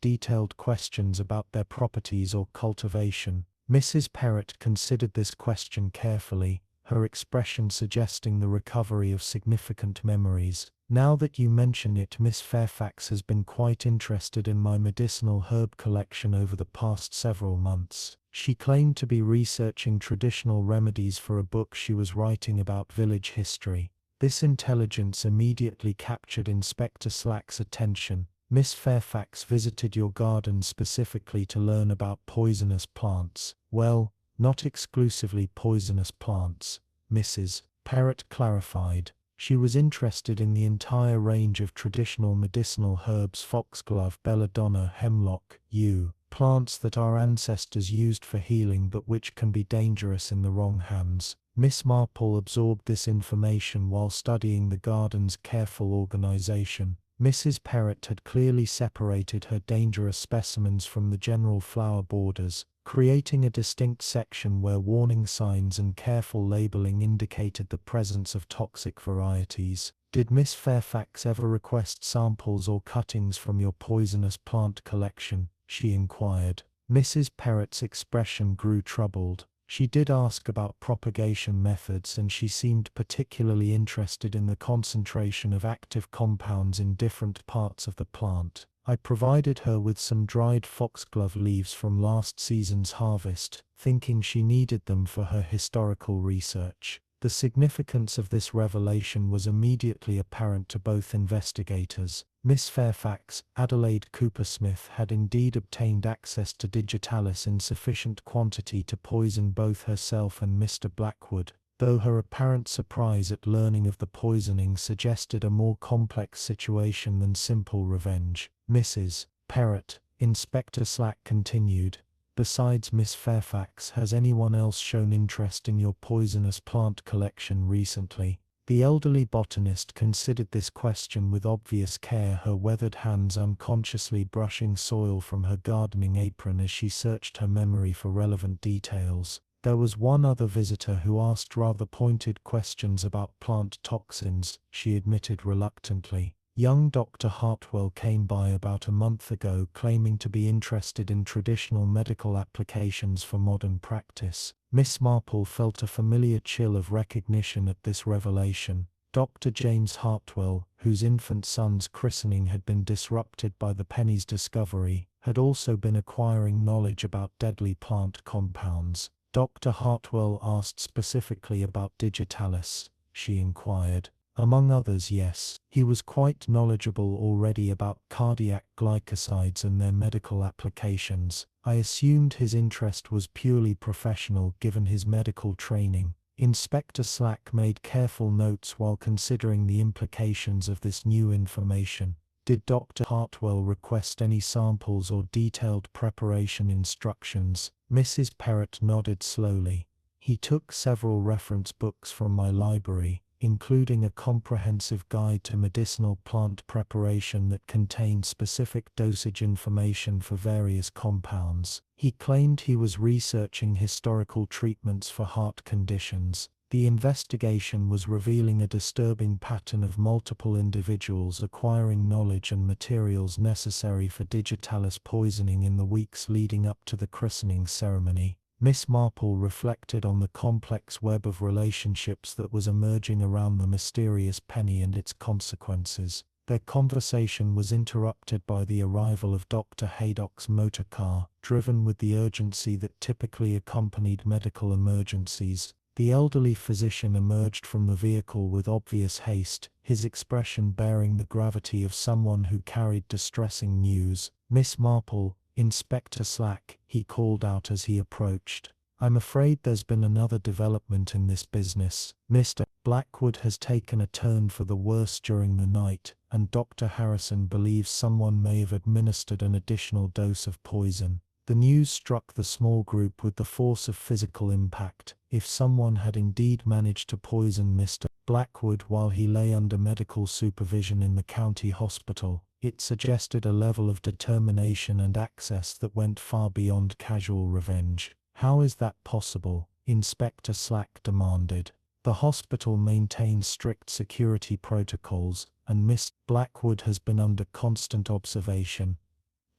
detailed questions about their properties or cultivation? Mrs. Perrott considered this question carefully, her expression suggesting the recovery of significant memories. Now that you mention it, Miss Fairfax has been quite interested in my medicinal herb collection over the past several months. She claimed to be researching traditional remedies for a book she was writing about village history. This intelligence immediately captured Inspector Slack's attention. Miss Fairfax visited your garden specifically to learn about poisonous plants. Well, not exclusively poisonous plants, Mrs. Perrott clarified. She was interested in the entire range of traditional medicinal herbs: foxglove, belladonna, hemlock, yew, plants that our ancestors used for healing but which can be dangerous in the wrong hands. Miss Marple absorbed this information while studying the garden's careful organization. Mrs. Perrott had clearly separated her dangerous specimens from the general flower borders, creating a distinct section where warning signs and careful labeling indicated the presence of toxic varieties. Did Miss Fairfax ever request samples or cuttings from your poisonous plant collection? She inquired. Mrs. Perrott's expression grew troubled. She did ask about propagation methods, and she seemed particularly interested in the concentration of active compounds in different parts of the plant. I provided her with some dried foxglove leaves from last season's harvest, thinking she needed them for her historical research. The significance of this revelation was immediately apparent to both investigators. Miss Fairfax, Adelaide Cooper-Smith, had indeed obtained access to digitalis in sufficient quantity to poison both herself and Mr. Blackwood, though her apparent surprise at learning of the poisoning suggested a more complex situation than simple revenge. Mrs. Perrott, Inspector Slack continued, besides Miss Fairfax, has anyone else shown interest in your poisonous plant collection recently? The elderly botanist considered this question with obvious care, her weathered hands unconsciously brushing soil from her gardening apron as she searched her memory for relevant details. There was one other visitor who asked rather pointed questions about plant toxins, she admitted reluctantly. Young Dr. Hartwell came by about a month ago, claiming to be interested in traditional medical applications for modern practice. Miss Marple felt a familiar chill of recognition at this revelation. Dr. James Hartwell, whose infant son's christening had been disrupted by the penny's discovery, had also been acquiring knowledge about deadly plant compounds. Dr. Hartwell asked specifically about digitalis, she inquired. Among others, yes. He was quite knowledgeable already about cardiac glycosides and their medical applications. I assumed his interest was purely professional given his medical training. Inspector Slack made careful notes while considering the implications of this new information. Did Dr. Hartwell request any samples or detailed preparation instructions? Mrs. Perrott nodded slowly. He took several reference books from my library, including a comprehensive guide to medicinal plant preparation that contained specific dosage information for various compounds. He claimed he was researching historical treatments for heart conditions. The investigation was revealing a disturbing pattern of multiple individuals acquiring knowledge and materials necessary for digitalis poisoning in the weeks leading up to the christening ceremony. Miss Marple reflected on the complex web of relationships that was emerging around the mysterious penny and its consequences. Their conversation was interrupted by the arrival of Dr. Haydock's motor car, driven with the urgency that typically accompanied medical emergencies. The elderly physician emerged from the vehicle with obvious haste, his expression bearing the gravity of someone who carried distressing news. Miss Marple, Inspector Slack, he called out as he approached. I'm afraid there's been another development in this business. Mr. Blackwood has taken a turn for the worse during the night, and Dr. Harrison believes someone may have administered an additional dose of poison. The news struck the small group with the force of physical impact. If someone had indeed managed to poison Mr. Blackwood while he lay under medical supervision in the county hospital, it suggested a level of determination and access that went far beyond casual revenge. How is that possible? Inspector Slack demanded. The hospital maintains strict security protocols, and Miss Blackwood has been under constant observation.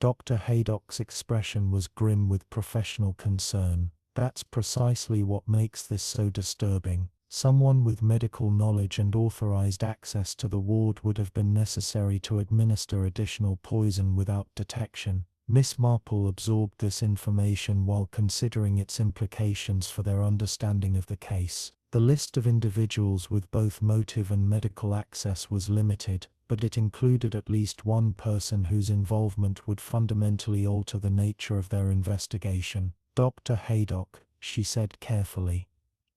Dr. Haydock's expression was grim with professional concern. That's precisely what makes this so disturbing. Someone with medical knowledge and authorized access to the ward would have been necessary to administer additional poison without detection. Miss Marple absorbed this information while considering its implications for their understanding of the case. The list of individuals with both motive and medical access was limited, but it included at least one person whose involvement would fundamentally alter the nature of their investigation. Dr. Haydock, she said carefully.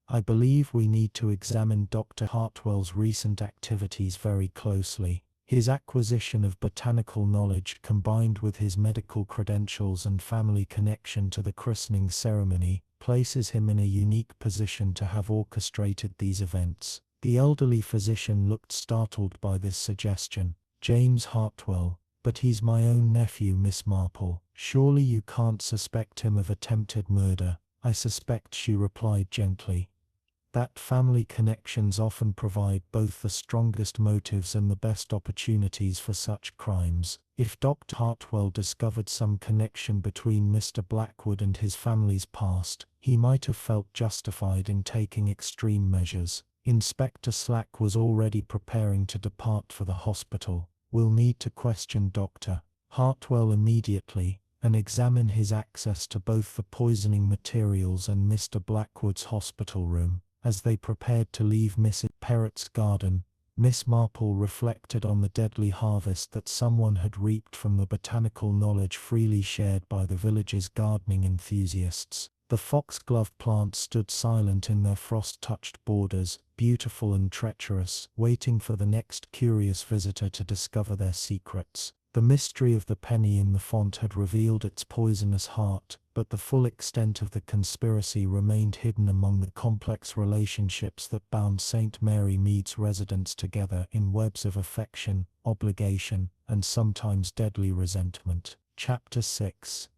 I believe we need to examine Dr. Hartwell's recent activities very closely. His acquisition of botanical knowledge combined with his medical credentials and family connection to the christening ceremony places him in a unique position to have orchestrated these events. The elderly physician looked startled by this suggestion. James Hartwell, but he's my own nephew, Miss Marple. Surely you can't suspect him of attempted murder. I suspect, she replied gently. That family connections often provide both the strongest motives and the best opportunities for such crimes. If Dr. Hartwell discovered some connection between Mr. Blackwood and his family's past, he might have felt justified in taking extreme measures. Inspector Slack was already preparing to depart for the hospital. We'll need to question Dr. Hartwell immediately, and examine his access to both the poisoning materials and Mr. Blackwood's hospital room. As they prepared to leave Mrs. Perrott's garden, Miss Marple reflected on the deadly harvest that someone had reaped from the botanical knowledge freely shared by the village's gardening enthusiasts. The foxglove plants stood silent in their frost-touched borders, beautiful and treacherous, waiting for the next curious visitor to discover their secrets. The mystery of the penny in the font had revealed its poisonous heart, but the full extent of the conspiracy remained hidden among the complex relationships that bound St. Mary Mead's residents together in webs of affection, obligation, and sometimes deadly resentment. Chapter 6.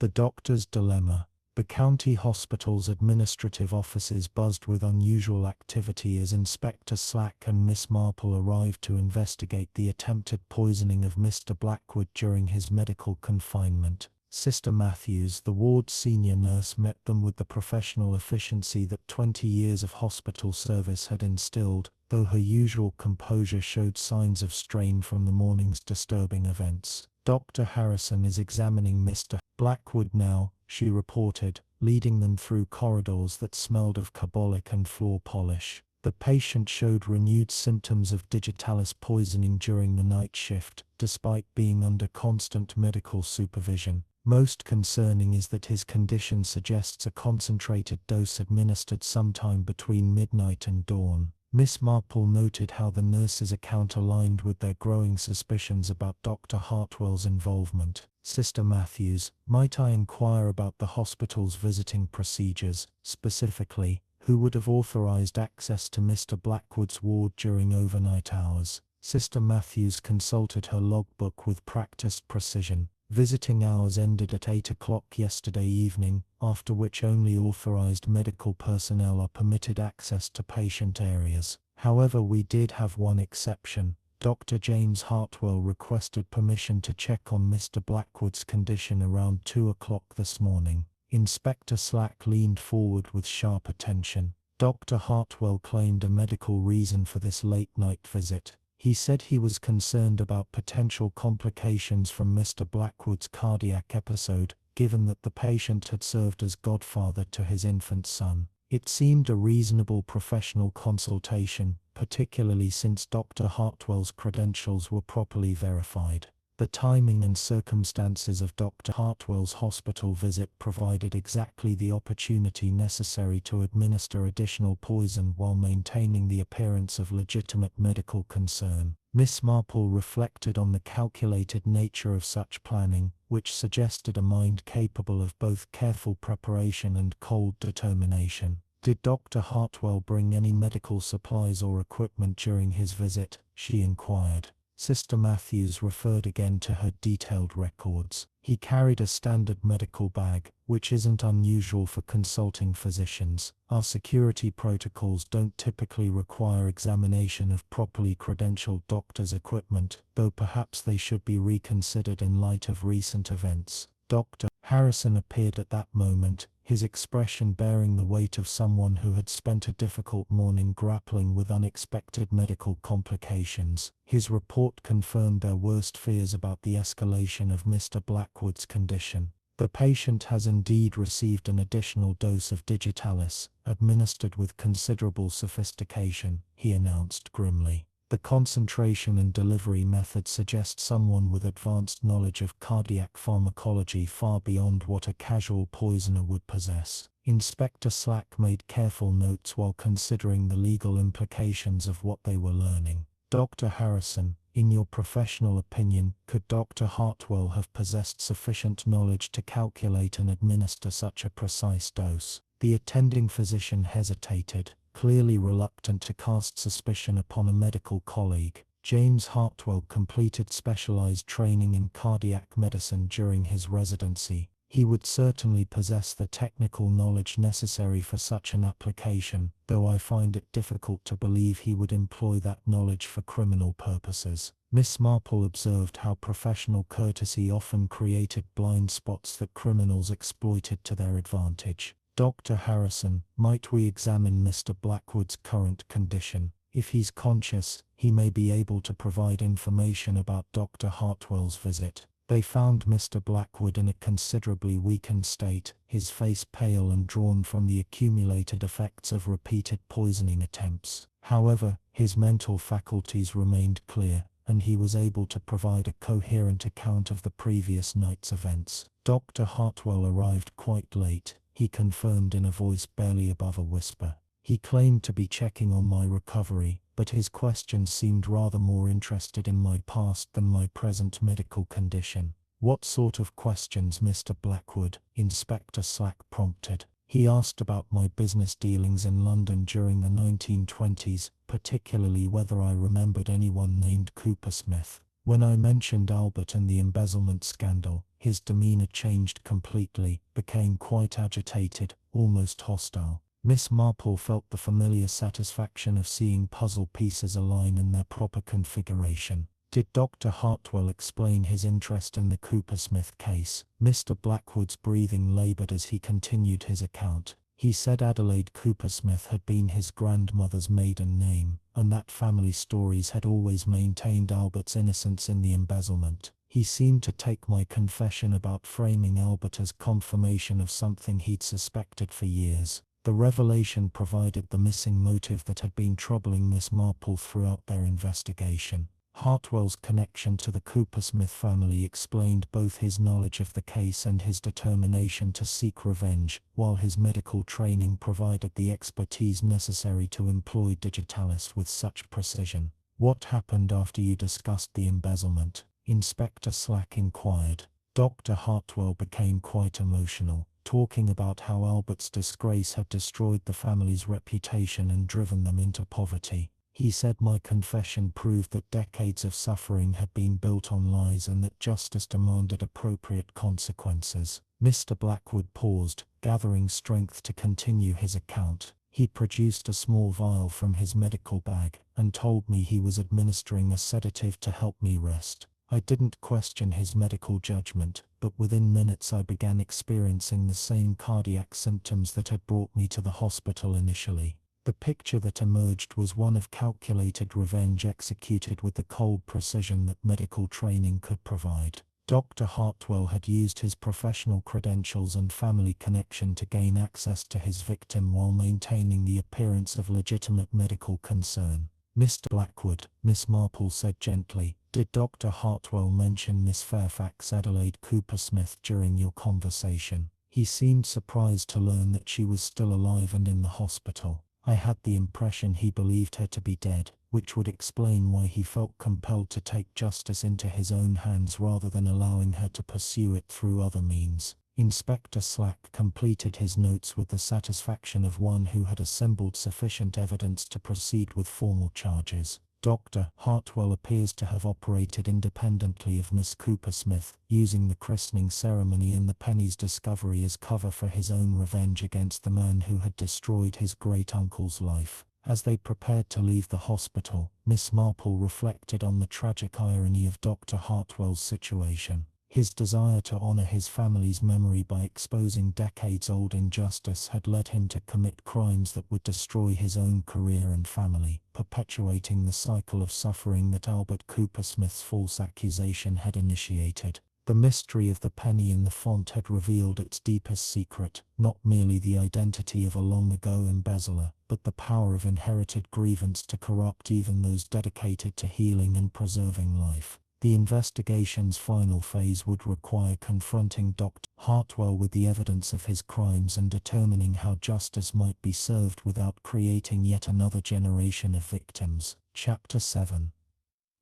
The Doctor's Dilemma. The county hospital's administrative offices buzzed with unusual activity as Inspector Slack and Miss Marple arrived to investigate the attempted poisoning of Mr. Blackwood during his medical confinement. Sister Matthews, the ward's senior nurse, met them with the professional efficiency that 20 years of hospital service had instilled, though her usual composure showed signs of strain from the morning's disturbing events. Dr. Harrison is examining Mr. Blackwood now, she reported, leading them through corridors that smelled of carbolic and floor polish. The patient showed renewed symptoms of digitalis poisoning during the night shift, despite being under constant medical supervision. Most concerning is that his condition suggests a concentrated dose administered sometime between midnight and dawn. Miss Marple noted how the nurse's account aligned with their growing suspicions about Dr. Hartwell's involvement. Sister Matthews, might I inquire about the hospital's visiting procedures, specifically, who would have authorized access to Mr. Blackwood's ward during overnight hours? Sister Matthews consulted her logbook with practiced precision. Visiting hours ended at 8 o'clock yesterday evening, after which only authorized medical personnel are permitted access to patient areas. However, we did have one exception. Dr. James Hartwell requested permission to check on Mr. Blackwood's condition around 2 o'clock this morning. Inspector Slack leaned forward with sharp attention. Dr. Hartwell claimed a medical reason for this late-night visit. He said he was concerned about potential complications from Mr. Blackwood's cardiac episode, given that the patient had served as godfather to his infant son. It seemed a reasonable professional consultation, particularly since Dr. Hartwell's credentials were properly verified. The timing and circumstances of Dr. Hartwell's hospital visit provided exactly the opportunity necessary to administer additional poison while maintaining the appearance of legitimate medical concern. Miss Marple reflected on the calculated nature of such planning, which suggested a mind capable of both careful preparation and cold determination. "Did Dr. Hartwell bring any medical supplies or equipment during his visit?" she inquired. Sister Matthews referred again to her detailed records. "He carried a standard medical bag, which isn't unusual for consulting physicians. Our security protocols don't typically require examination of properly credentialed doctors' equipment, though perhaps they should be reconsidered in light of recent events." Dr. Harrison appeared at that moment, his expression bearing the weight of someone who had spent a difficult morning grappling with unexpected medical complications. His report confirmed their worst fears about the escalation of Mr. Blackwood's condition. "The patient has indeed received an additional dose of digitalis, administered with considerable sophistication," he announced grimly. "The concentration and delivery method suggest someone with advanced knowledge of cardiac pharmacology far beyond what a casual poisoner would possess." Inspector Slack made careful notes while considering the legal implications of what they were learning. "Dr. Harrison, in your professional opinion, could Dr. Hartwell have possessed sufficient knowledge to calculate and administer such a precise dose?" The attending physician hesitated, clearly reluctant to cast suspicion upon a medical colleague. "James Hartwell completed specialized training in cardiac medicine during his residency. He would certainly possess the technical knowledge necessary for such an application, though I find it difficult to believe he would employ that knowledge for criminal purposes." Miss Marple observed how professional courtesy often created blind spots that criminals exploited to their advantage. "Dr. Harrison, might we examine Mr. Blackwood's current condition? If he's conscious, he may be able to provide information about Dr. Hartwell's visit." They found Mr. Blackwood in a considerably weakened state, his face pale and drawn from the accumulated effects of repeated poisoning attempts. However, his mental faculties remained clear, and he was able to provide a coherent account of the previous night's events. "Dr. Hartwell arrived quite late," he confirmed in a voice barely above a whisper. "He claimed to be checking on my recovery, but his questions seemed rather more interested in my past than my present medical condition." "What sort of questions, Mr. Blackwood?" Inspector Slack prompted. "He asked about my business dealings in London during the 1920s, particularly whether I remembered anyone named Cooper Smith. When I mentioned Albert and the embezzlement scandal, his demeanor changed completely, became quite agitated, almost hostile." Miss Marple felt the familiar satisfaction of seeing puzzle pieces align in their proper configuration. "Did Dr. Hartwell explain his interest in the Cooper Smith case?" Mr. Blackwood's breathing labored as he continued his account. "He said Adelaide Cooper Smith had been his grandmother's maiden name, and that family stories had always maintained Albert's innocence in the embezzlement. He seemed to take my confession about framing Albert as confirmation of something he'd suspected for years." The revelation provided the missing motive that had been troubling Miss Marple throughout their investigation. Hartwell's connection to the Cooper Smith family explained both his knowledge of the case and his determination to seek revenge, while his medical training provided the expertise necessary to employ digitalis with such precision. "What happened after you discussed the embezzlement?" Inspector Slack inquired. Dr. Hartwell became quite emotional, talking about how Albert's disgrace had destroyed the family's reputation and driven them into poverty. He said my confession proved that decades of suffering had been built on lies and that justice demanded appropriate consequences. Mr. Blackwood paused, gathering strength to continue his account. He produced a small vial from his medical bag and told me he was administering a sedative to help me rest. I didn't question his medical judgment, but within minutes I began experiencing the same cardiac symptoms that had brought me to the hospital initially. The picture that emerged was one of calculated revenge executed with the cold precision that medical training could provide. Dr. Hartwell had used his professional credentials and family connection to gain access to his victim while maintaining the appearance of legitimate medical concern. Mr. Blackwood, Miss Marple said gently, did Dr. Hartwell mention Miss Fairfax Adelaide Cooper Smith during your conversation? He seemed surprised to learn that she was still alive and in the hospital. I had the impression he believed her to be dead, which would explain why he felt compelled to take justice into his own hands rather than allowing her to pursue it through other means. Inspector Slack completed his notes with the satisfaction of one who had assembled sufficient evidence to proceed with formal charges. Dr. Hartwell appears to have operated independently of Miss Cooper Smith, using the christening ceremony and the penny's discovery as cover for his own revenge against the man who had destroyed his great-uncle's life. As they prepared to leave the hospital, Miss Marple reflected on the tragic irony of Dr. Hartwell's situation. His desire to honor his family's memory by exposing decades-old injustice had led him to commit crimes that would destroy his own career and family, perpetuating the cycle of suffering that Albert Cooper Smith's false accusation had initiated. The mystery of the penny in the font had revealed its deepest secret, not merely the identity of a long-ago embezzler, but the power of inherited grievance to corrupt even those dedicated to healing and preserving life. The investigation's final phase would require confronting Dr. Hartwell with the evidence of his crimes and determining how justice might be served without creating yet another generation of victims. Chapter 7.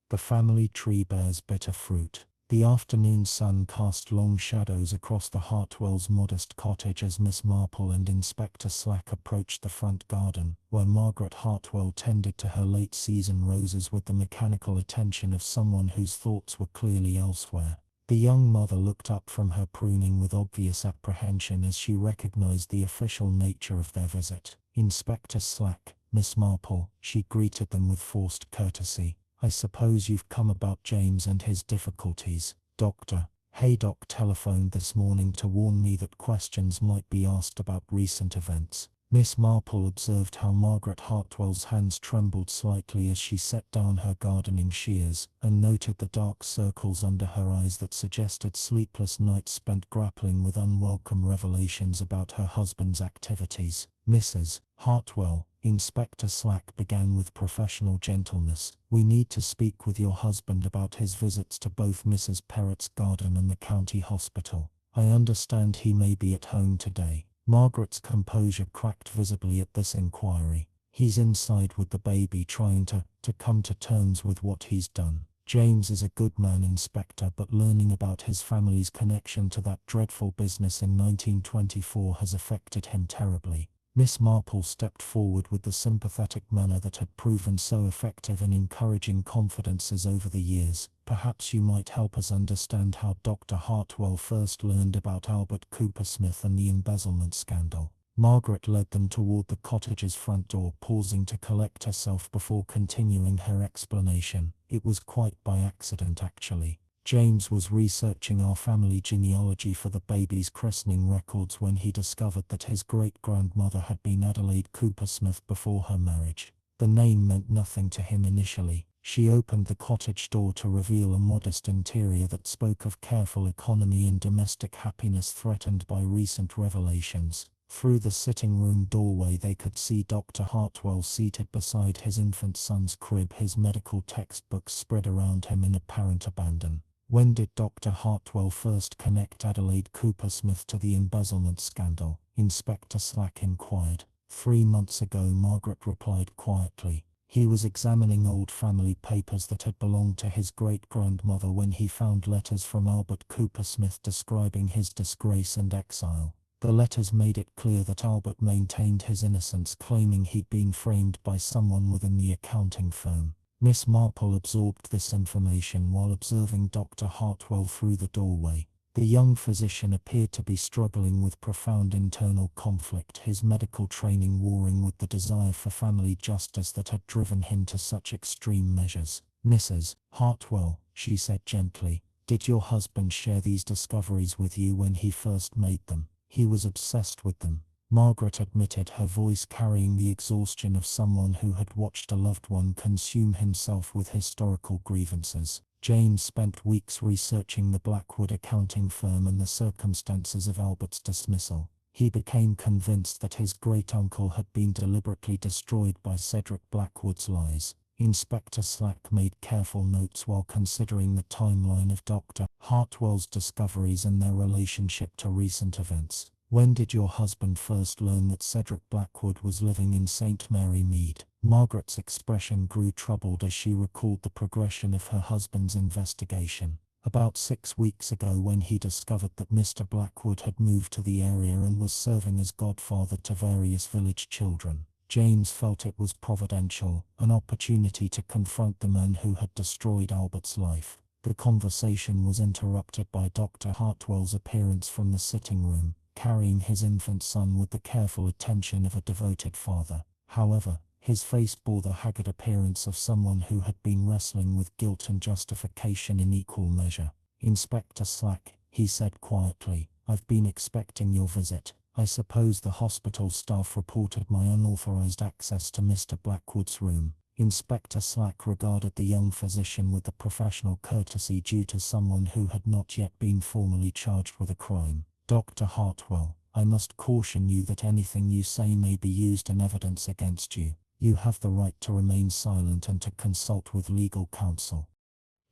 The family tree bears bitter fruit. The afternoon sun cast long shadows across the Hartwells' modest cottage as Miss Marple and Inspector Slack approached the front garden, where Margaret Hartwell tended to her late-season roses with the mechanical attention of someone whose thoughts were clearly elsewhere. The young mother looked up from her pruning with obvious apprehension as she recognized the official nature of their visit. Inspector Slack, Miss Marple, she greeted them with forced courtesy. I suppose you've come about James and his difficulties, Doctor. Haydock telephoned this morning to warn me that questions might be asked about recent events. Miss Marple observed how Margaret Hartwell's hands trembled slightly as she set down her gardening shears, and noted the dark circles under her eyes that suggested sleepless nights spent grappling with unwelcome revelations about her husband's activities. Mrs. Hartwell, Inspector Slack began with professional gentleness, we need to speak with your husband about his visits to both Mrs. Perrott's garden and the county hospital. I understand he may be at home today. Margaret's composure cracked visibly at this inquiry. He's inside with the baby trying to come to terms with what he's done. James is a good man, Inspector, but learning about his family's connection to that dreadful business in 1924 has affected him terribly. Miss Marple stepped forward with the sympathetic manner that had proven so effective in encouraging confidences over the years. Perhaps you might help us understand how Dr. Hartwell first learned about Albert Cooper Smith and the embezzlement scandal. Margaret led them toward the cottage's front door, pausing to collect herself before continuing her explanation. It was quite by accident, actually. James was researching our family genealogy for the baby's christening records when he discovered that his great-grandmother had been Adelaide Cooper Smith before her marriage. The name meant nothing to him initially. She opened the cottage door to reveal a modest interior that spoke of careful economy and domestic happiness threatened by recent revelations. Through the sitting room doorway they could see Dr. Hartwell seated beside his infant son's crib, his medical textbooks spread around him in apparent abandon. When did Dr. Hartwell first connect Adelaide Cooper Smith to the embezzlement scandal? Inspector Slack inquired. 3 months ago, Margaret replied quietly. He was examining old family papers that had belonged to his great-grandmother when he found letters from Albert Cooper Smith describing his disgrace and exile. The letters made it clear that Albert maintained his innocence, claiming he'd been framed by someone within the accounting firm. Miss Marple absorbed this information while observing Dr. Hartwell through the doorway. The young physician appeared to be struggling with profound internal conflict, his medical training warring with the desire for family justice that had driven him to such extreme measures. Mrs. Hartwell, she said gently, did your husband share these discoveries with you when he first made them? He was obsessed with them. Margaret admitted, her voice carrying the exhaustion of someone who had watched a loved one consume himself with historical grievances. James spent weeks researching the Blackwood accounting firm and the circumstances of Albert's dismissal. He became convinced that his great-uncle had been deliberately destroyed by Cedric Blackwood's lies. Inspector Slack made careful notes while considering the timeline of Dr. Hartwell's discoveries and their relationship to recent events. When did your husband first learn that Cedric Blackwood was living in St. Mary Mead? Margaret's expression grew troubled as she recalled the progression of her husband's investigation. About 6 weeks ago, when he discovered that Mr. Blackwood had moved to the area and was serving as godfather to various village children. James felt it was providential, an opportunity to confront the man who had destroyed Albert's life. The conversation was interrupted by Dr. Hartwell's appearance from the sitting room, carrying his infant son with the careful attention of a devoted father. However, his face bore the haggard appearance of someone who had been wrestling with guilt and justification in equal measure. "Inspector Slack," he said quietly, "I've been expecting your visit. I suppose the hospital staff reported my unauthorized access to Mr. Blackwood's room." Inspector Slack regarded the young physician with the professional courtesy due to someone who had not yet been formally charged with a crime. "Dr. Hartwell, I must caution you that anything you say may be used in evidence against you. You have the right to remain silent and to consult with legal counsel."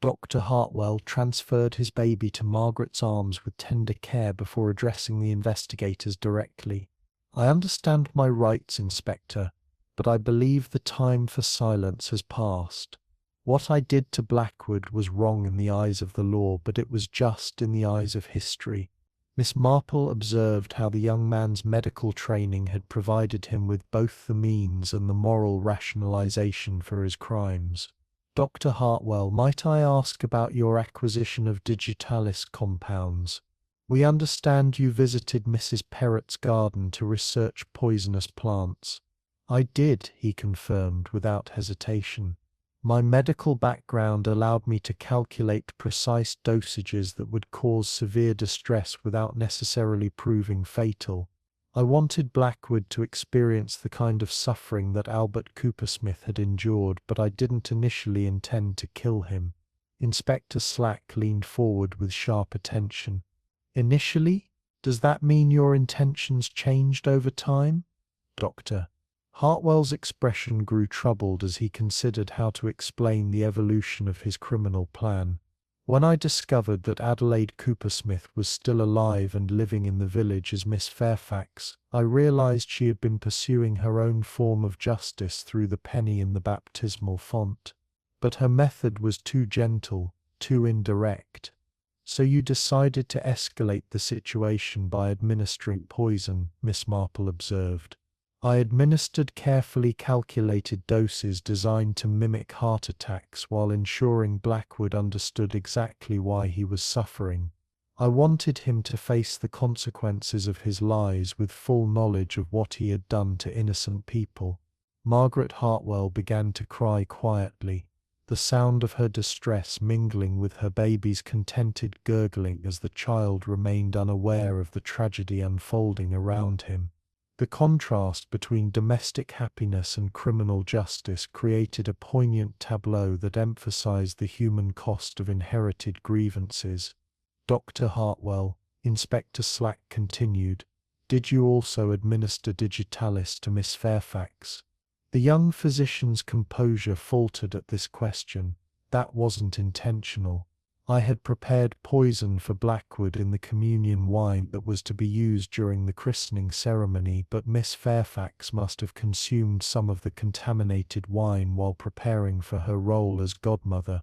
Dr. Hartwell transferred his baby to Margaret's arms with tender care before addressing the investigators directly. "I understand my rights, Inspector, but I believe the time for silence has passed. What I did to Blackwood was wrong in the eyes of the law, but it was just in the eyes of history." Miss Marple observed how the young man's medical training had provided him with both the means and the moral rationalization for his crimes. "Dr. Hartwell, might I ask about your acquisition of digitalis compounds? We understand you visited Mrs. Perrott's garden to research poisonous plants." "I did," he confirmed without hesitation. "My medical background allowed me to calculate precise dosages that would cause severe distress without necessarily proving fatal. I wanted Blackwood to experience the kind of suffering that Albert Coopersmith had endured, but I didn't initially intend to kill him." Inspector Slack leaned forward with sharp attention. "Initially? Does that mean your intentions changed over time?" Dr. Hartwell's expression grew troubled as he considered how to explain the evolution of his criminal plan. "When I discovered that Adelaide Coopersmith was still alive and living in the village as Miss Fairfax, I realized she had been pursuing her own form of justice through the penny in the baptismal font. But her method was too gentle, too indirect. So you decided to escalate the situation by administering poison," Miss Marple observed. "I administered carefully calculated doses designed to mimic heart attacks while ensuring Blackwood understood exactly why he was suffering. I wanted him to face the consequences of his lies with full knowledge of what he had done to innocent people." Margaret Hartwell began to cry quietly, the sound of her distress mingling with her baby's contented gurgling as the child remained unaware of the tragedy unfolding around him. The contrast between domestic happiness and criminal justice created a poignant tableau that emphasized the human cost of inherited grievances. "Dr. Hartwell," Inspector Slack continued, "did you also administer digitalis to Miss Fairfax?" The young physician's composure faltered at this question. "That wasn't intentional. I had prepared poison for Blackwood in the communion wine that was to be used during the christening ceremony, but Miss Fairfax must have consumed some of the contaminated wine while preparing for her role as godmother."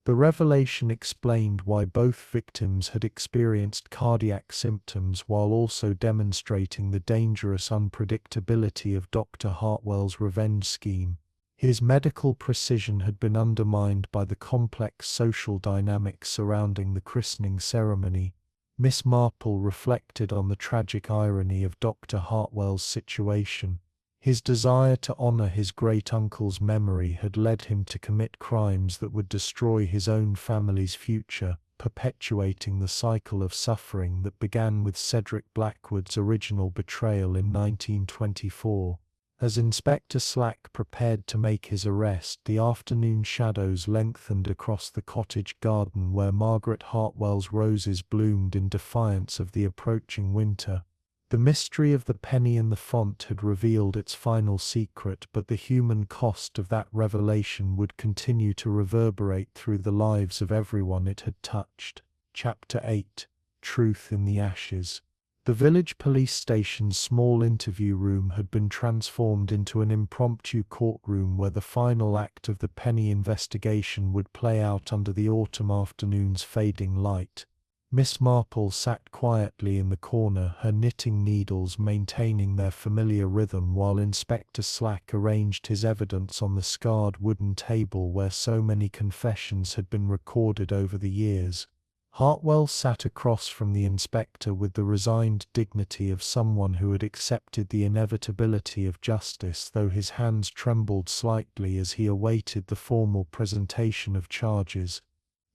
The revelation explained why both victims had experienced cardiac symptoms while also demonstrating the dangerous unpredictability of Dr. Hartwell's revenge scheme. His medical precision had been undermined by the complex social dynamics surrounding the christening ceremony. Miss Marple reflected on the tragic irony of Dr. Hartwell's situation. His desire to honor his great-uncle's memory had led him to commit crimes that would destroy his own family's future, perpetuating the cycle of suffering that began with Cedric Blackwood's original betrayal in 1924. As Inspector Slack prepared to make his arrest, the afternoon shadows lengthened across the cottage garden where Margaret Hartwell's roses bloomed in defiance of the approaching winter. The mystery of the penny in the font had revealed its final secret, but the human cost of that revelation would continue to reverberate through the lives of everyone it had touched. Chapter 8: Truth in the Ashes. The village police station's small interview room had been transformed into an impromptu courtroom where the final act of the penny investigation would play out under the autumn afternoon's fading light. Miss Marple sat quietly in the corner, her knitting needles maintaining their familiar rhythm, while Inspector Slack arranged his evidence on the scarred wooden table where so many confessions had been recorded over the years. Hartwell sat across from the inspector with the resigned dignity of someone who had accepted the inevitability of justice, though his hands trembled slightly as he awaited the formal presentation of charges.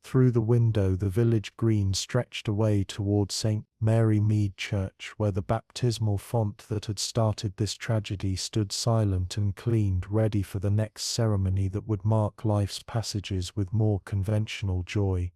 Through the window the village green stretched away toward St. Mary Mead Church, where the baptismal font that had started this tragedy stood silent and cleaned, ready for the next ceremony that would mark life's passages with more conventional joy.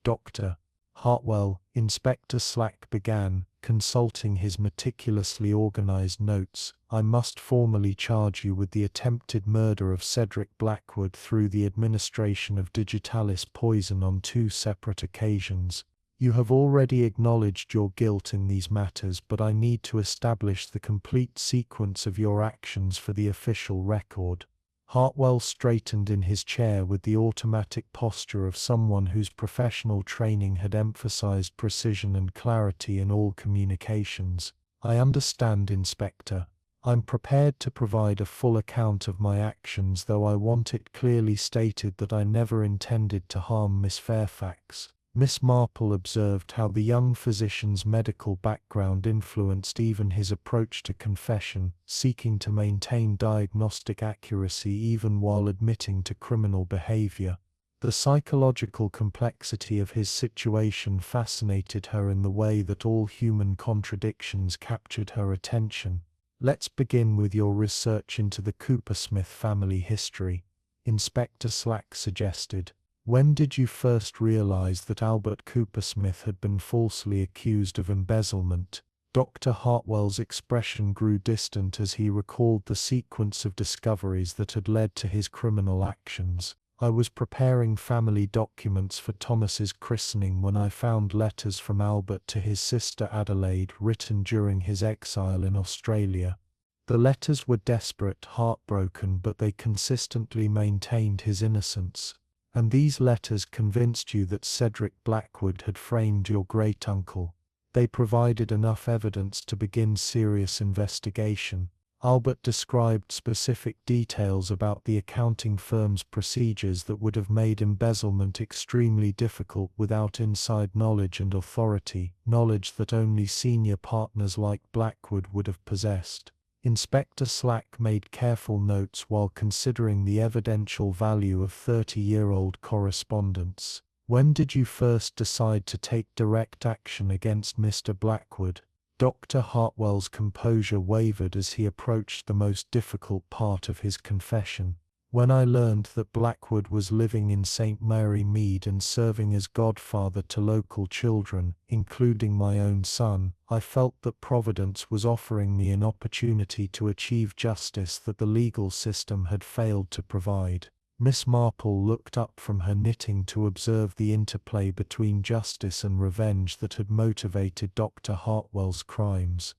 Dr. Hartwell, Inspector Slack began, consulting his meticulously organized notes, I must formally charge you with the attempted murder of Cedric Blackwood through the administration of digitalis poison on 2 separate occasions. You have already acknowledged your guilt in these matters, but I need to establish the complete sequence of your actions for the official record. Hartwell straightened in his chair with the automatic posture of someone whose professional training had emphasized precision and clarity in all communications. I understand, Inspector. I'm prepared to provide a full account of my actions, though I want it clearly stated that I never intended to harm Miss Fairfax. Miss Marple observed how the young physician's medical background influenced even his approach to confession, seeking to maintain diagnostic accuracy even while admitting to criminal behavior. The psychological complexity of his situation fascinated her in the way that all human contradictions captured her attention. Let's begin with your research into the Coopersmith family history, Inspector Slack suggested. When did you first realize that Albert Coopersmith had been falsely accused of embezzlement? Dr. Hartwell's expression grew distant as he recalled the sequence of discoveries that had led to his criminal actions. I was preparing family documents for Thomas's christening when I found letters from Albert to his sister Adelaide written during his exile in Australia. The letters were desperate, heartbroken, but they consistently maintained his innocence. And these letters convinced you that Cedric Blackwood had framed your great-uncle. They provided enough evidence to begin serious investigation. Albert described specific details about the accounting firm's procedures that would have made embezzlement extremely difficult without inside knowledge and authority, knowledge that only senior partners like Blackwood would have possessed. Inspector Slack made careful notes while considering the evidential value of 30-year-old correspondence. When did you first decide to take direct action against Mr. Blackwood? Dr. Hartwell's composure wavered as he approached the most difficult part of his confession. When I learned that Blackwood was living in St. Mary Mead and serving as godfather to local children, including my own son, I felt that Providence was offering me an opportunity to achieve justice that the legal system had failed to provide. Miss Marple looked up from her knitting to observe the interplay between justice and revenge that had motivated Dr. Hartwell's crimes.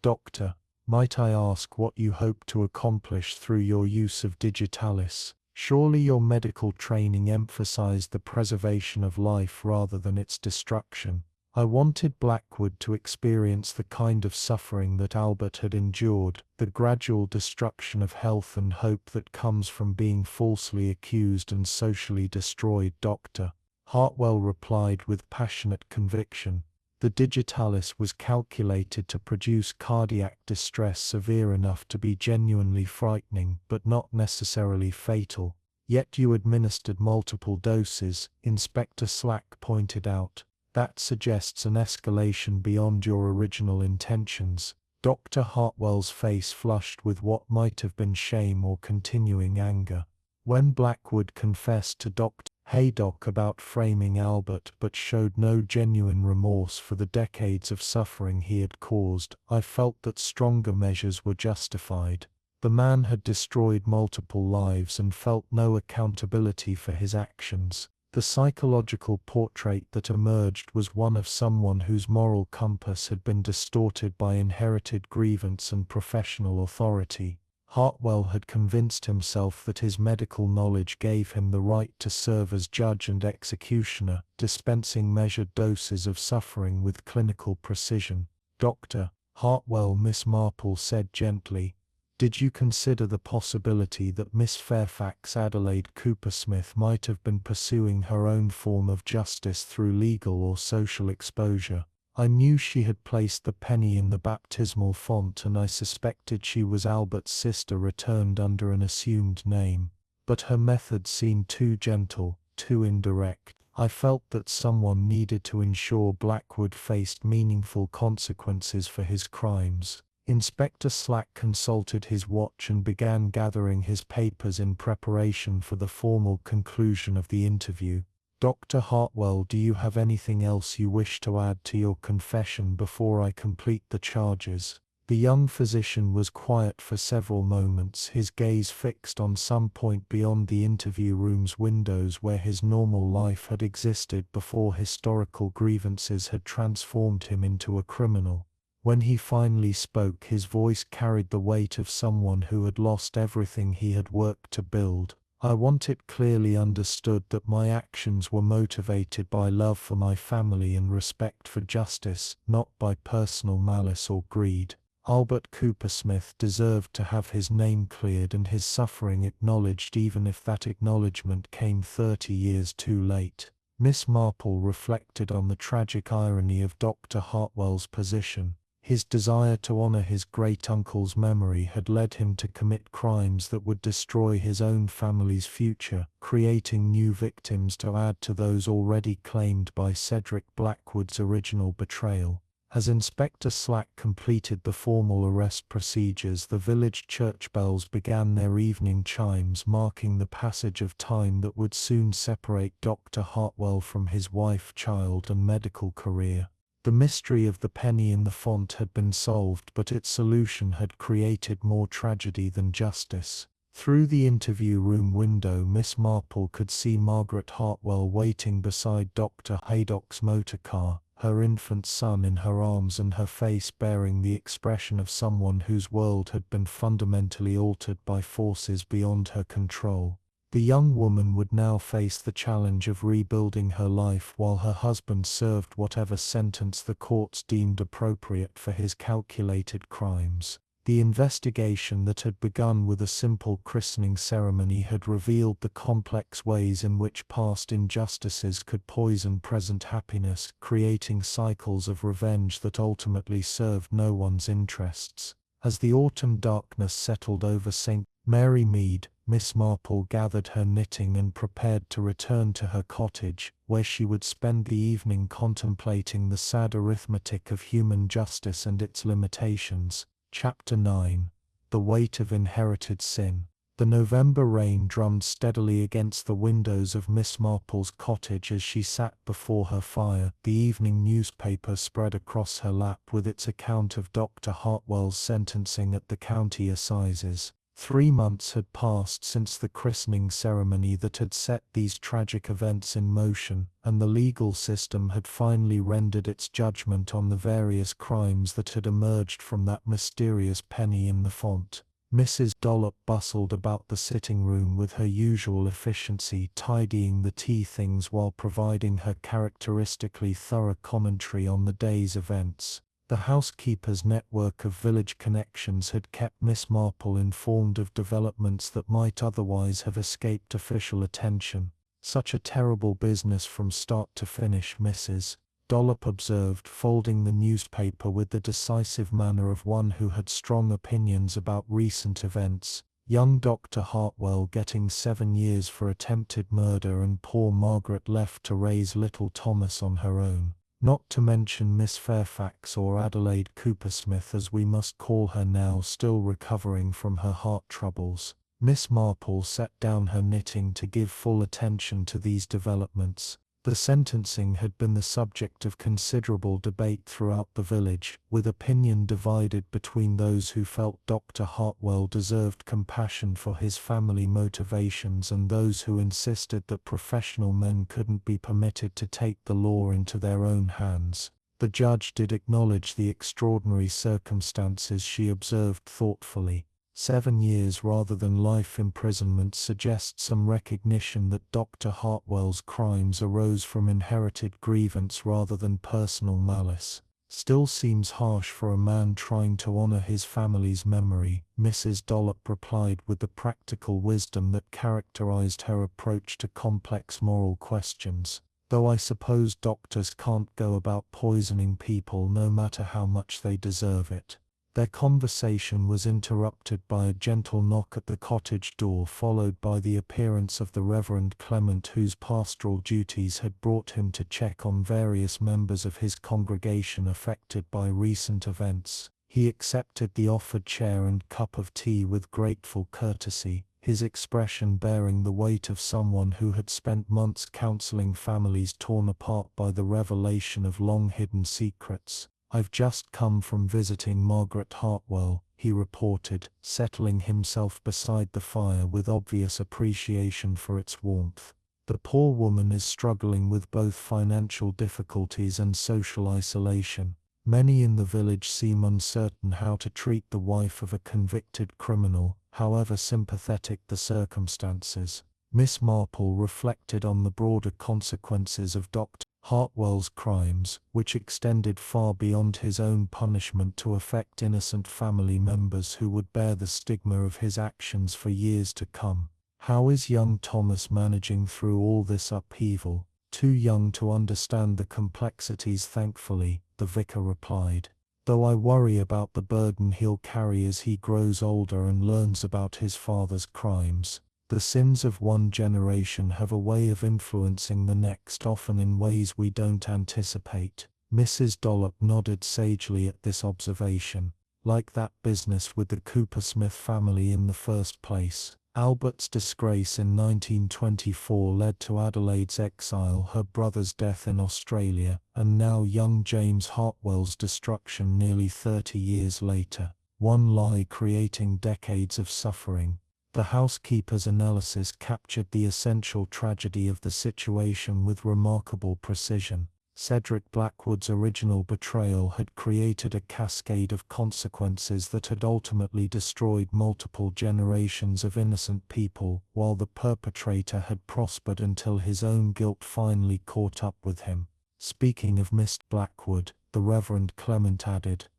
Doctor, might I ask what you hope to accomplish through your use of digitalis? Surely your medical training emphasized the preservation of life rather than its destruction. I wanted Blackwood to experience the kind of suffering that Albert had endured, the gradual destruction of health and hope that comes from being falsely accused and socially destroyed. Dr. Hartwell replied with passionate conviction. The digitalis was calculated to produce cardiac distress severe enough to be genuinely frightening, but not necessarily fatal. Yet you administered multiple doses, Inspector Slack pointed out. That suggests an escalation beyond your original intentions. Dr. Hartwell's face flushed with what might have been shame or continuing anger. When Blackwood confessed to Dr. Haydock about framing Albert but showed no genuine remorse for the decades of suffering he had caused. I felt that stronger measures were justified. The man had destroyed multiple lives and felt no accountability for his actions. The psychological portrait that emerged was one of someone whose moral compass had been distorted by inherited grievance and professional authority. Hartwell had convinced himself that his medical knowledge gave him the right to serve as judge and executioner, dispensing measured doses of suffering with clinical precision. "Dr. Hartwell," Miss Marple said gently, "did you consider the possibility that Miss Fairfax Adelaide Cooper Smith might have been pursuing her own form of justice through legal or social exposure? I knew she had placed the penny in the baptismal font, and I suspected she was Albert's sister returned under an assumed name. But her method seemed too gentle, too indirect. I felt that someone needed to ensure Blackwood faced meaningful consequences for his crimes." Inspector Slack consulted his watch and began gathering his papers in preparation for the formal conclusion of the interview. "Dr. Hartwell, do you have anything else you wish to add to your confession before I complete the charges?" The young physician was quiet for several moments, his gaze fixed on some point beyond the interview room's windows where his normal life had existed before historical grievances had transformed him into a criminal. When he finally spoke, his voice carried the weight of someone who had lost everything he had worked to build. "I want it clearly understood that my actions were motivated by love for my family and respect for justice, not by personal malice or greed. Albert Cooper Smith deserved to have his name cleared and his suffering acknowledged, even if that acknowledgement came 30 years too late." Miss Marple reflected on the tragic irony of Dr. Hartwell's position. His desire to honor his great-uncle's memory had led him to commit crimes that would destroy his own family's future, creating new victims to add to those already claimed by Cedric Blackwood's original betrayal. As Inspector Slack completed the formal arrest procedures, the village church bells began their evening chimes, marking the passage of time that would soon separate Dr. Hartwell from his wife, child, and medical career. The mystery of the penny in the font had been solved, but its solution had created more tragedy than justice. Through the interview room window, Miss Marple could see Margaret Hartwell waiting beside Dr. Haydock's motor car, her infant son in her arms and her face bearing the expression of someone whose world had been fundamentally altered by forces beyond her control. The young woman would now face the challenge of rebuilding her life while her husband served whatever sentence the courts deemed appropriate for his calculated crimes. The investigation that had begun with a simple christening ceremony had revealed the complex ways in which past injustices could poison present happiness, creating cycles of revenge that ultimately served no one's interests. As the autumn darkness settled over St. Mary Mead, Miss Marple gathered her knitting and prepared to return to her cottage, where she would spend the evening contemplating the sad arithmetic of human justice and its limitations. Chapter 9. The Weight of Inherited Sin. The November rain drummed steadily against the windows of Miss Marple's cottage as she sat before her fire, the evening newspaper spread across her lap with its account of Dr. Hartwell's sentencing at the county assizes. 3 months had passed since the christening ceremony that had set these tragic events in motion, and the legal system had finally rendered its judgment on the various crimes that had emerged from that mysterious penny in the font. Mrs. Dollop bustled about the sitting room with her usual efficiency, tidying the tea things while providing her characteristically thorough commentary on the day's events. The housekeeper's network of village connections had kept Miss Marple informed of developments that might otherwise have escaped official attention. "Such a terrible business from start to finish," Mrs. Dollop observed, folding the newspaper with the decisive manner of one who had strong opinions about recent events. "Young Dr. Hartwell getting 7 years for attempted murder, and poor Margaret left to raise little Thomas on her own. Not to mention Miss Fairfax, or Adelaide Cooper Smith as we must call her now, still recovering from her heart troubles. Miss Marple sat down her knitting to give full attention to these developments. The sentencing had been the subject of considerable debate throughout the village, with opinion divided between those who felt Dr. Hartwell deserved compassion for his family motivations and those who insisted that professional men couldn't be permitted to take the law into their own hands. The judge did acknowledge the extraordinary circumstances, she observed thoughtfully. 7 years rather than life imprisonment suggests some recognition that Dr. Hartwell's crimes arose from inherited grievance rather than personal malice. Still seems harsh for a man trying to honor his family's memory, Mrs. Dollop replied with the practical wisdom that characterized her approach to complex moral questions. Though I suppose doctors can't go about poisoning people no matter how much they deserve it. Their conversation was interrupted by a gentle knock at the cottage door, followed by the appearance of the Reverend Clement, whose pastoral duties had brought him to check on various members of his congregation affected by recent events. He accepted the offered chair and cup of tea with grateful courtesy, his expression bearing the weight of someone who had spent months counseling families torn apart by the revelation of long-hidden secrets. "I've just come from visiting Margaret Hartwell," he reported, settling himself beside the fire with obvious appreciation for its warmth. "The poor woman is struggling with both financial difficulties and social isolation. Many in the village seem uncertain how to treat the wife of a convicted criminal, however sympathetic the circumstances." Miss Marple reflected on the broader consequences of Dr. Hartwell's crimes, which extended far beyond his own punishment to affect innocent family members who would bear the stigma of his actions for years to come. "How is young Thomas managing through all this upheaval?" "Too young to understand the complexities, thankfully," the vicar replied. "Though I worry about the burden he'll carry as he grows older and learns about his father's crimes. The sins of one generation have a way of influencing the next, often in ways we don't anticipate." Mrs. Dollop nodded sagely at this observation. "Like that business with the Cooper-Smith family in the first place. Albert's disgrace in 1924 led to Adelaide's exile, her brother's death in Australia, and now young James Hartwell's destruction nearly 30 years later. One lie creating decades of suffering." The housekeeper's analysis captured the essential tragedy of the situation with remarkable precision. Cedric Blackwood's original betrayal had created a cascade of consequences that had ultimately destroyed multiple generations of innocent people, while the perpetrator had prospered until his own guilt finally caught up with him. Speaking of Miss Blackwood, the Reverend Clement added,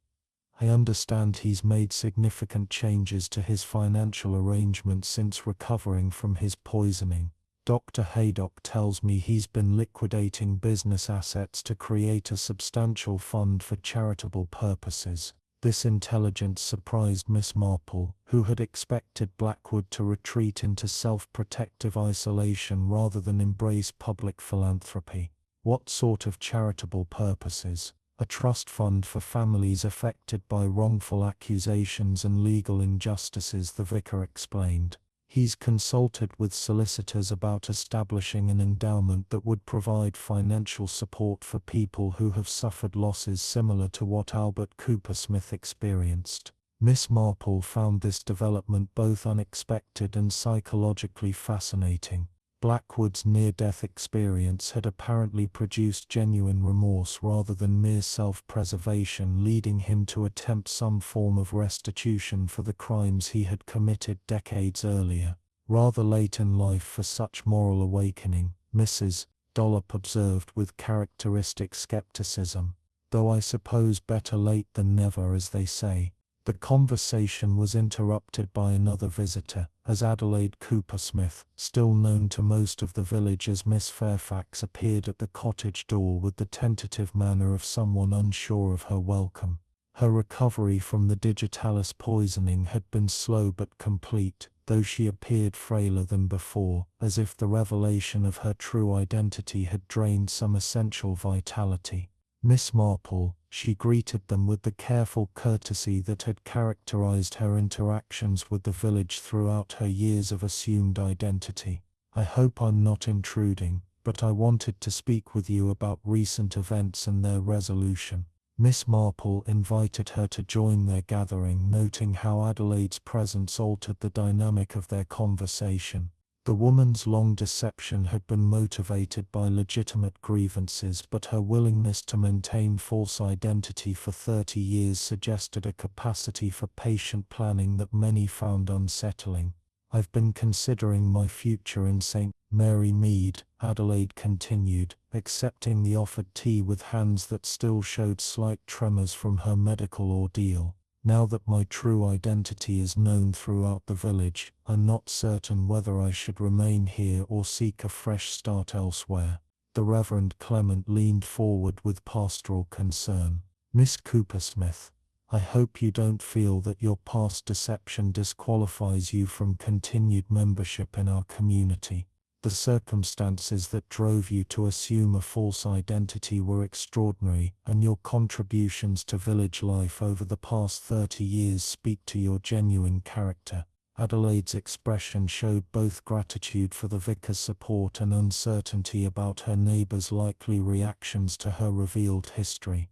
"I understand he's made significant changes to his financial arrangements since recovering from his poisoning. Dr. Haydock tells me he's been liquidating business assets to create a substantial fund for charitable purposes." This intelligence surprised Miss Marple, who had expected Blackwood to retreat into self-protective isolation rather than embrace public philanthropy. "What sort of charitable purposes?" "A trust fund for families affected by wrongful accusations and legal injustices," the vicar explained. He's consulted with solicitors about establishing an endowment that would provide financial support for people who have suffered losses similar to what Albert Cooper-Smith experienced. Miss Marple found this development both unexpected and psychologically fascinating. Blackwood's near-death experience had apparently produced genuine remorse rather than mere self-preservation, leading him to attempt some form of restitution for the crimes he had committed decades earlier. "Rather late in life for such moral awakening," Mrs. Dollop observed with characteristic skepticism. "Though I suppose better late than never, as they say." The conversation was interrupted by another visitor, as Adelaide Cooper-Smith, still known to most of the village as Miss Fairfax, appeared at the cottage door with the tentative manner of someone unsure of her welcome. Her recovery from the digitalis poisoning had been slow but complete, though she appeared frailer than before, as if the revelation of her true identity had drained some essential vitality. "Miss Marple," She greeted them with the careful courtesy that had characterized her interactions with the village throughout her years of assumed identity. "I hope I'm not intruding, but I wanted to speak with you about recent events and their resolution." Miss Marple invited her to join their gathering, noting how Adelaide's presence altered the dynamic of their conversation. The woman's long deception had been motivated by legitimate grievances, but her willingness to maintain false identity for 30 years suggested a capacity for patient planning that many found unsettling. "I've been considering my future in St. Mary Mead," Adelaide continued, accepting the offered tea with hands that still showed slight tremors from her medical ordeal. "Now that my true identity is known throughout the village, I'm not certain whether I should remain here or seek a fresh start elsewhere." The Reverend Clement leaned forward with pastoral concern. "Miss Coopersmith, I hope you don't feel that your past deception disqualifies you from continued membership in our community. The circumstances that drove you to assume a false identity were extraordinary, and your contributions to village life over the past 30 years speak to your genuine character." Adelaide's expression showed both gratitude for the vicar's support and uncertainty about her neighbor's likely reactions to her revealed history.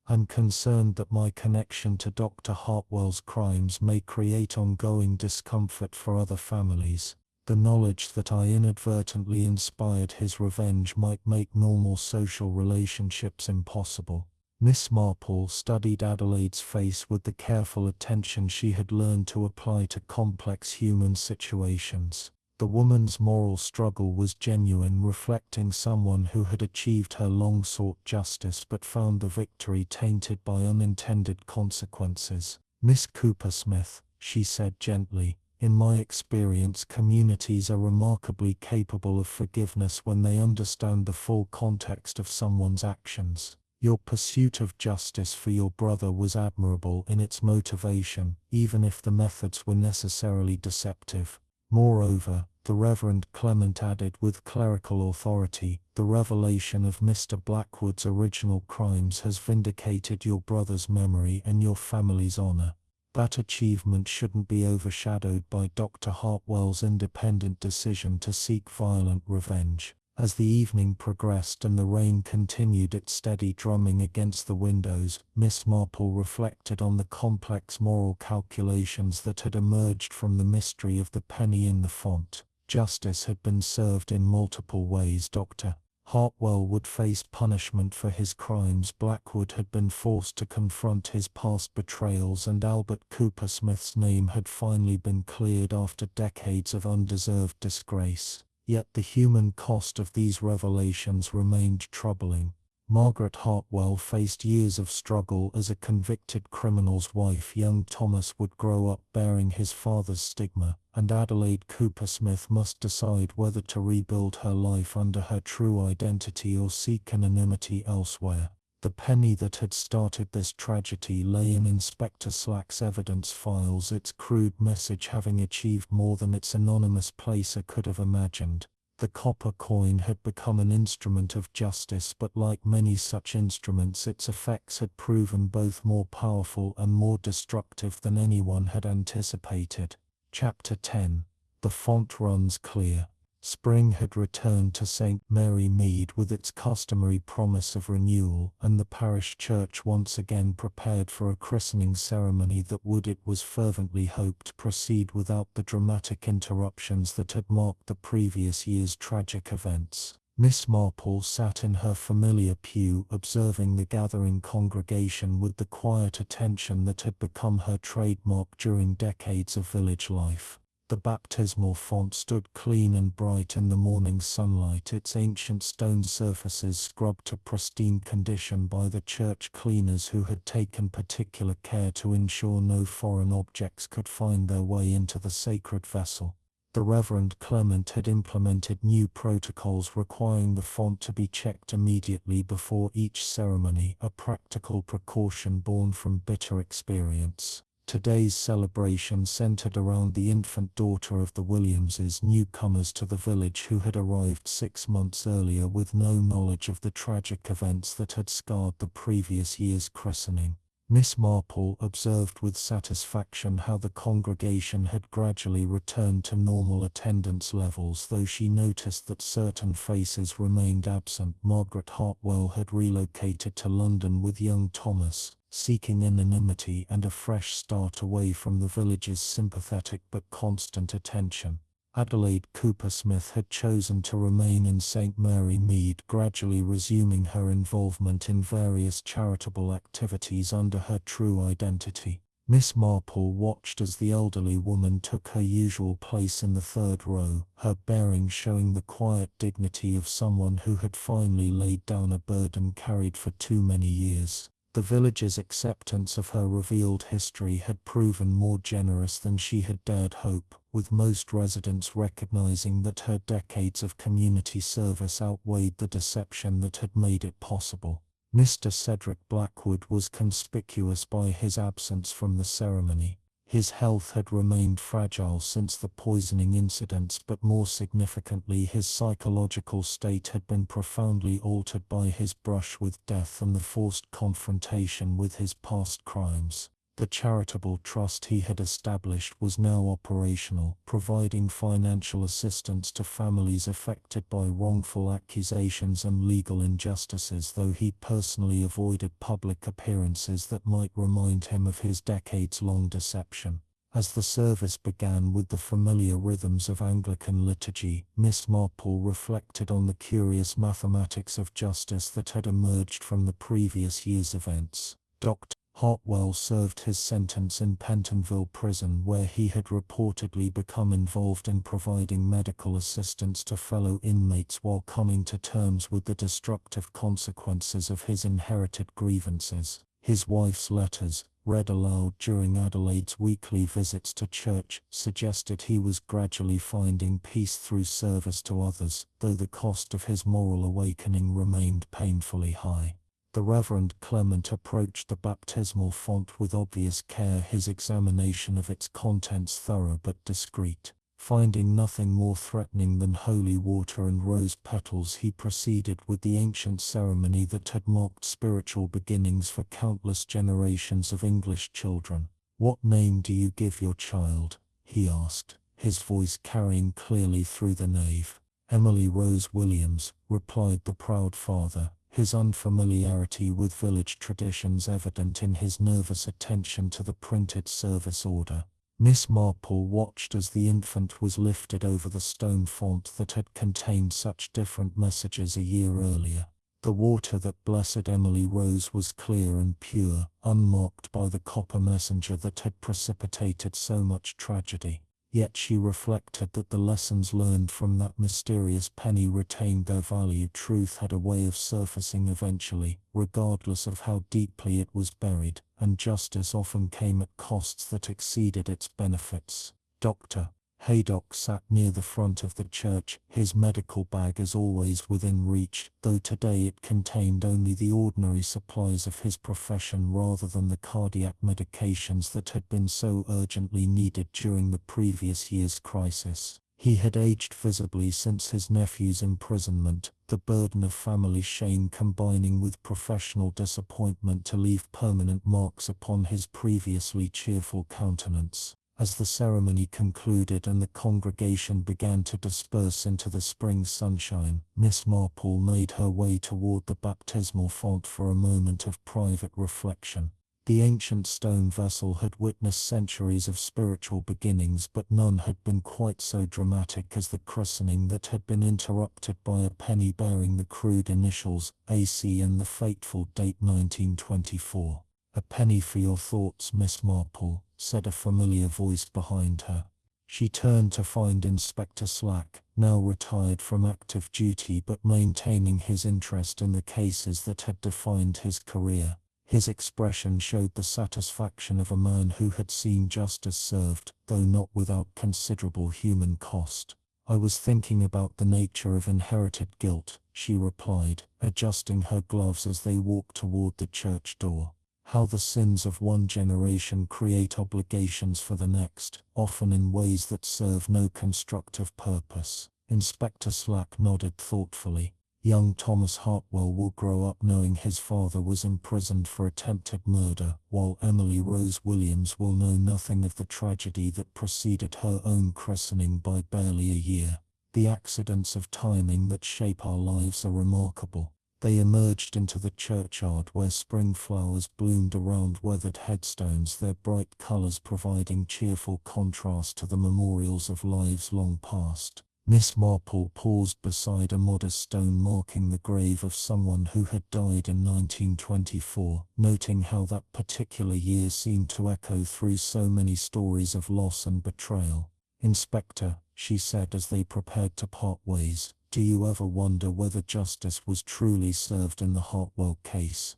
"I'm concerned that my connection to Dr. Hartwell's crimes may create ongoing discomfort for other families. The knowledge that I inadvertently inspired his revenge might make normal social relationships impossible." Miss Marple studied Adelaide's face with the careful attention she had learned to apply to complex human situations. The woman's moral struggle was genuine, reflecting someone who had achieved her long-sought justice but found the victory tainted by unintended consequences. "Miss Coopersmith," she said gently, "in my experience, communities are remarkably capable of forgiveness when they understand the full context of someone's actions. Your pursuit of justice for your brother was admirable in its motivation, even if the methods were necessarily deceptive. Moreover," the Reverend Clement added with clerical authority, "the revelation of Mr. Blackwood's original crimes has vindicated your brother's memory and your family's honor. That achievement shouldn't be overshadowed by Dr. Hartwell's independent decision to seek violent revenge." As the evening progressed and the rain continued its steady drumming against the windows, Miss Marple reflected on the complex moral calculations that had emerged from the mystery of the penny in the font. Justice had been served in multiple ways. Dr. Hartwell would face punishment for his crimes, Blackwood had been forced to confront his past betrayals, and Albert Coopersmith's name had finally been cleared after decades of undeserved disgrace. Yet the human cost of these revelations remained troubling. Margaret Hartwell faced years of struggle as a convicted criminal's wife. Young Thomas would grow up bearing his father's stigma, and Adelaide Coopersmith must decide whether to rebuild her life under her true identity or seek anonymity elsewhere. The penny that had started this tragedy lay in Inspector Slack's evidence files, its crude message having achieved more than its anonymous placer could have imagined. The copper coin had become an instrument of justice, but like many such instruments, its effects had proven both more powerful and more destructive than anyone had anticipated. Chapter 10. The font runs clear. Spring had returned to St. Mary Mead with its customary promise of renewal, and the parish church once again prepared for a christening ceremony that would, it was fervently hoped, proceed without the dramatic interruptions that had marked the previous year's tragic events. Miss Marple sat in her familiar pew, observing the gathering congregation with the quiet attention that had become her trademark during decades of village life. The baptismal font stood clean and bright in the morning sunlight, its ancient stone surfaces scrubbed to pristine condition by the church cleaners who had taken particular care to ensure no foreign objects could find their way into the sacred vessel. The Reverend Clement had implemented new protocols requiring the font to be checked immediately before each ceremony, a practical precaution born from bitter experience. Today's celebration centered around the infant daughter of the Williamses, newcomers to the village who had arrived 6 months earlier with no knowledge of the tragic events that had scarred the previous year's christening. Miss Marple observed with satisfaction how the congregation had gradually returned to normal attendance levels, though she noticed that certain faces remained absent. Margaret Hartwell had relocated to London with young Thomas, seeking anonymity and a fresh start away from the village's sympathetic but constant attention. Adelaide Cooper Smith had chosen to remain in St. Mary Mead, gradually resuming her involvement in various charitable activities under her true identity. Miss Marple watched as the elderly woman took her usual place in the third row, her bearing showing the quiet dignity of someone who had finally laid down a burden carried for too many years. The village's acceptance of her revealed history had proven more generous than she had dared hope, with most residents recognizing that her decades of community service outweighed the deception that had made it possible. Mr. Cedric Blackwood was conspicuous by his absence from the ceremony. His health had remained fragile since the poisoning incidents, but more significantly his psychological state had been profoundly altered by his brush with death and the forced confrontation with his past crimes. The charitable trust he had established was now operational, providing financial assistance to families affected by wrongful accusations and legal injustices, though he personally avoided public appearances that might remind him of his decades-long deception. As the service began with the familiar rhythms of Anglican liturgy, Miss Marple reflected on the curious mathematics of justice that had emerged from the previous year's events. Dr. Hartwell served his sentence in Pentonville Prison, where he had reportedly become involved in providing medical assistance to fellow inmates while coming to terms with the destructive consequences of his inherited grievances. His wife's letters, read aloud during Adelaide's weekly visits to church, suggested he was gradually finding peace through service to others, though the cost of his moral awakening remained painfully high. The Reverend Clement approached the baptismal font with obvious care, his examination of its contents thorough but discreet. Finding nothing more threatening than holy water and rose petals, he proceeded with the ancient ceremony that had marked spiritual beginnings for countless generations of English children. "What name do you give your child?" he asked, his voice carrying clearly through the nave. "Emily Rose Williams," replied the proud father, his unfamiliarity with village traditions evident in his nervous attention to the printed service order. Miss Marple watched as the infant was lifted over the stone font that had contained such different messages a year earlier. The water that blessed Emily Rose was clear and pure, unmarked by the copper messenger that had precipitated so much tragedy. Yet she reflected that the lessons learned from that mysterious penny retained their value. Truth had a way of surfacing eventually, regardless of how deeply it was buried, and justice often came at costs that exceeded its benefits. Dr. Haydock sat near the front of the church, his medical bag as always within reach, though today it contained only the ordinary supplies of his profession rather than the cardiac medications that had been so urgently needed during the previous year's crisis. He had aged visibly since his nephew's imprisonment, the burden of family shame combining with professional disappointment to leave permanent marks upon his previously cheerful countenance. As the ceremony concluded and the congregation began to disperse into the spring sunshine, Miss Marple made her way toward the baptismal font for a moment of private reflection. The ancient stone vessel had witnessed centuries of spiritual beginnings, but none had been quite so dramatic as the christening that had been interrupted by a penny bearing the crude initials AC and the fateful date 1924. "A penny for your thoughts, Miss Marple," said a familiar voice behind her. She turned to find Inspector Slack, now retired from active duty but maintaining his interest in the cases that had defined his career. His expression showed the satisfaction of a man who had seen justice served, though not without considerable human cost. "I was thinking about the nature of inherited guilt," she replied, adjusting her gloves as they walked toward the church door. How the sins of one generation create obligations for the next, often in ways that serve no constructive purpose. Inspector Slack nodded thoughtfully. Young Thomas Hartwell will grow up knowing his father was imprisoned for attempted murder, while Emily Rose Williams will know nothing of the tragedy that preceded her own christening by barely a year. The accidents of timing that shape our lives are remarkable. They emerged into the churchyard where spring flowers bloomed around weathered headstones, their bright colors providing cheerful contrast to the memorials of lives long past. Miss Marple paused beside a modest stone marking the grave of someone who had died in 1924, noting how that particular year seemed to echo through so many stories of loss and betrayal. "Inspector," she said as they prepared to part ways, "do you ever wonder whether justice was truly served in the Hartwell case?"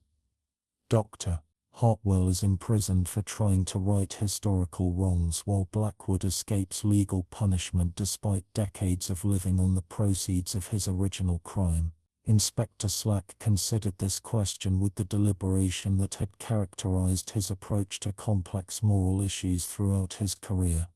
"Dr. Hartwell is imprisoned for trying to right historical wrongs while Blackwood escapes legal punishment despite decades of living on the proceeds of his original crime." Inspector Slack considered this question with the deliberation that had characterized his approach to complex moral issues throughout his career.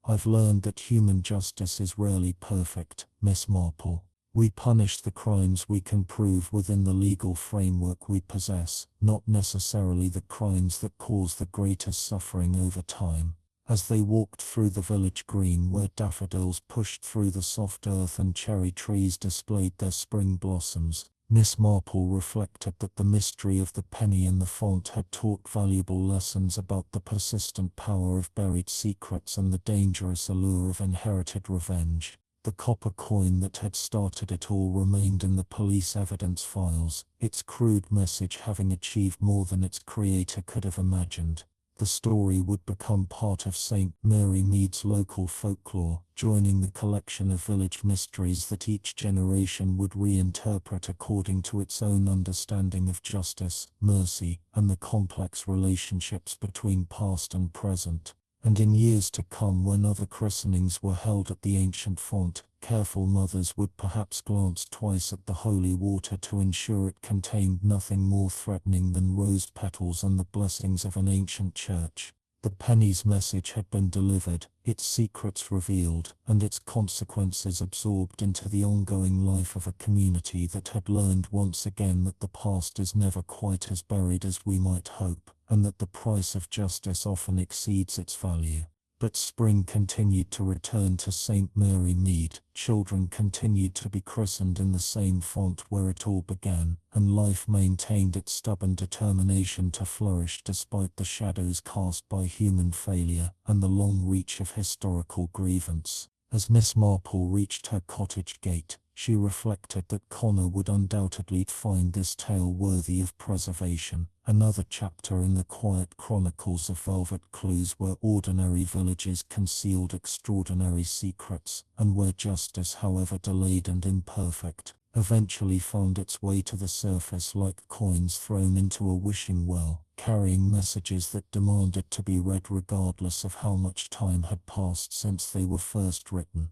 "I've learned that human justice is rarely perfect, Miss Marple. We punish the crimes we can prove within the legal framework we possess, not necessarily the crimes that cause the greatest suffering over time." As they walked through the village green where daffodils pushed through the soft earth and cherry trees displayed their spring blossoms, Miss Marple reflected that the mystery of the penny in the font had taught valuable lessons about the persistent power of buried secrets and the dangerous allure of inherited revenge. The copper coin that had started it all remained in the police evidence files, its crude message having achieved more than its creator could have imagined. The story would become part of St. Mary Mead's local folklore, joining the collection of village mysteries that each generation would reinterpret according to its own understanding of justice, mercy, and the complex relationships between past and present. And in years to come, when other christenings were held at the ancient font, careful mothers would perhaps glance twice at the holy water to ensure it contained nothing more threatening than rose petals and the blessings of an ancient church. The penny's message had been delivered, its secrets revealed, and its consequences absorbed into the ongoing life of a community that had learned once again that the past is never quite as buried as we might hope, and that the price of justice often exceeds its value. But spring continued to return to St. Mary Mead, children continued to be christened in the same font where it all began, and life maintained its stubborn determination to flourish despite the shadows cast by human failure and the long reach of historical grievance. As Miss Marple reached her cottage gate, she reflected that Connor would undoubtedly find this tale worthy of preservation, another chapter in the quiet chronicles of Velvet Clues where ordinary villages concealed extraordinary secrets, and where justice, however delayed and imperfect, eventually found its way to the surface like coins thrown into a wishing well, carrying messages that demanded to be read regardless of how much time had passed since they were first written.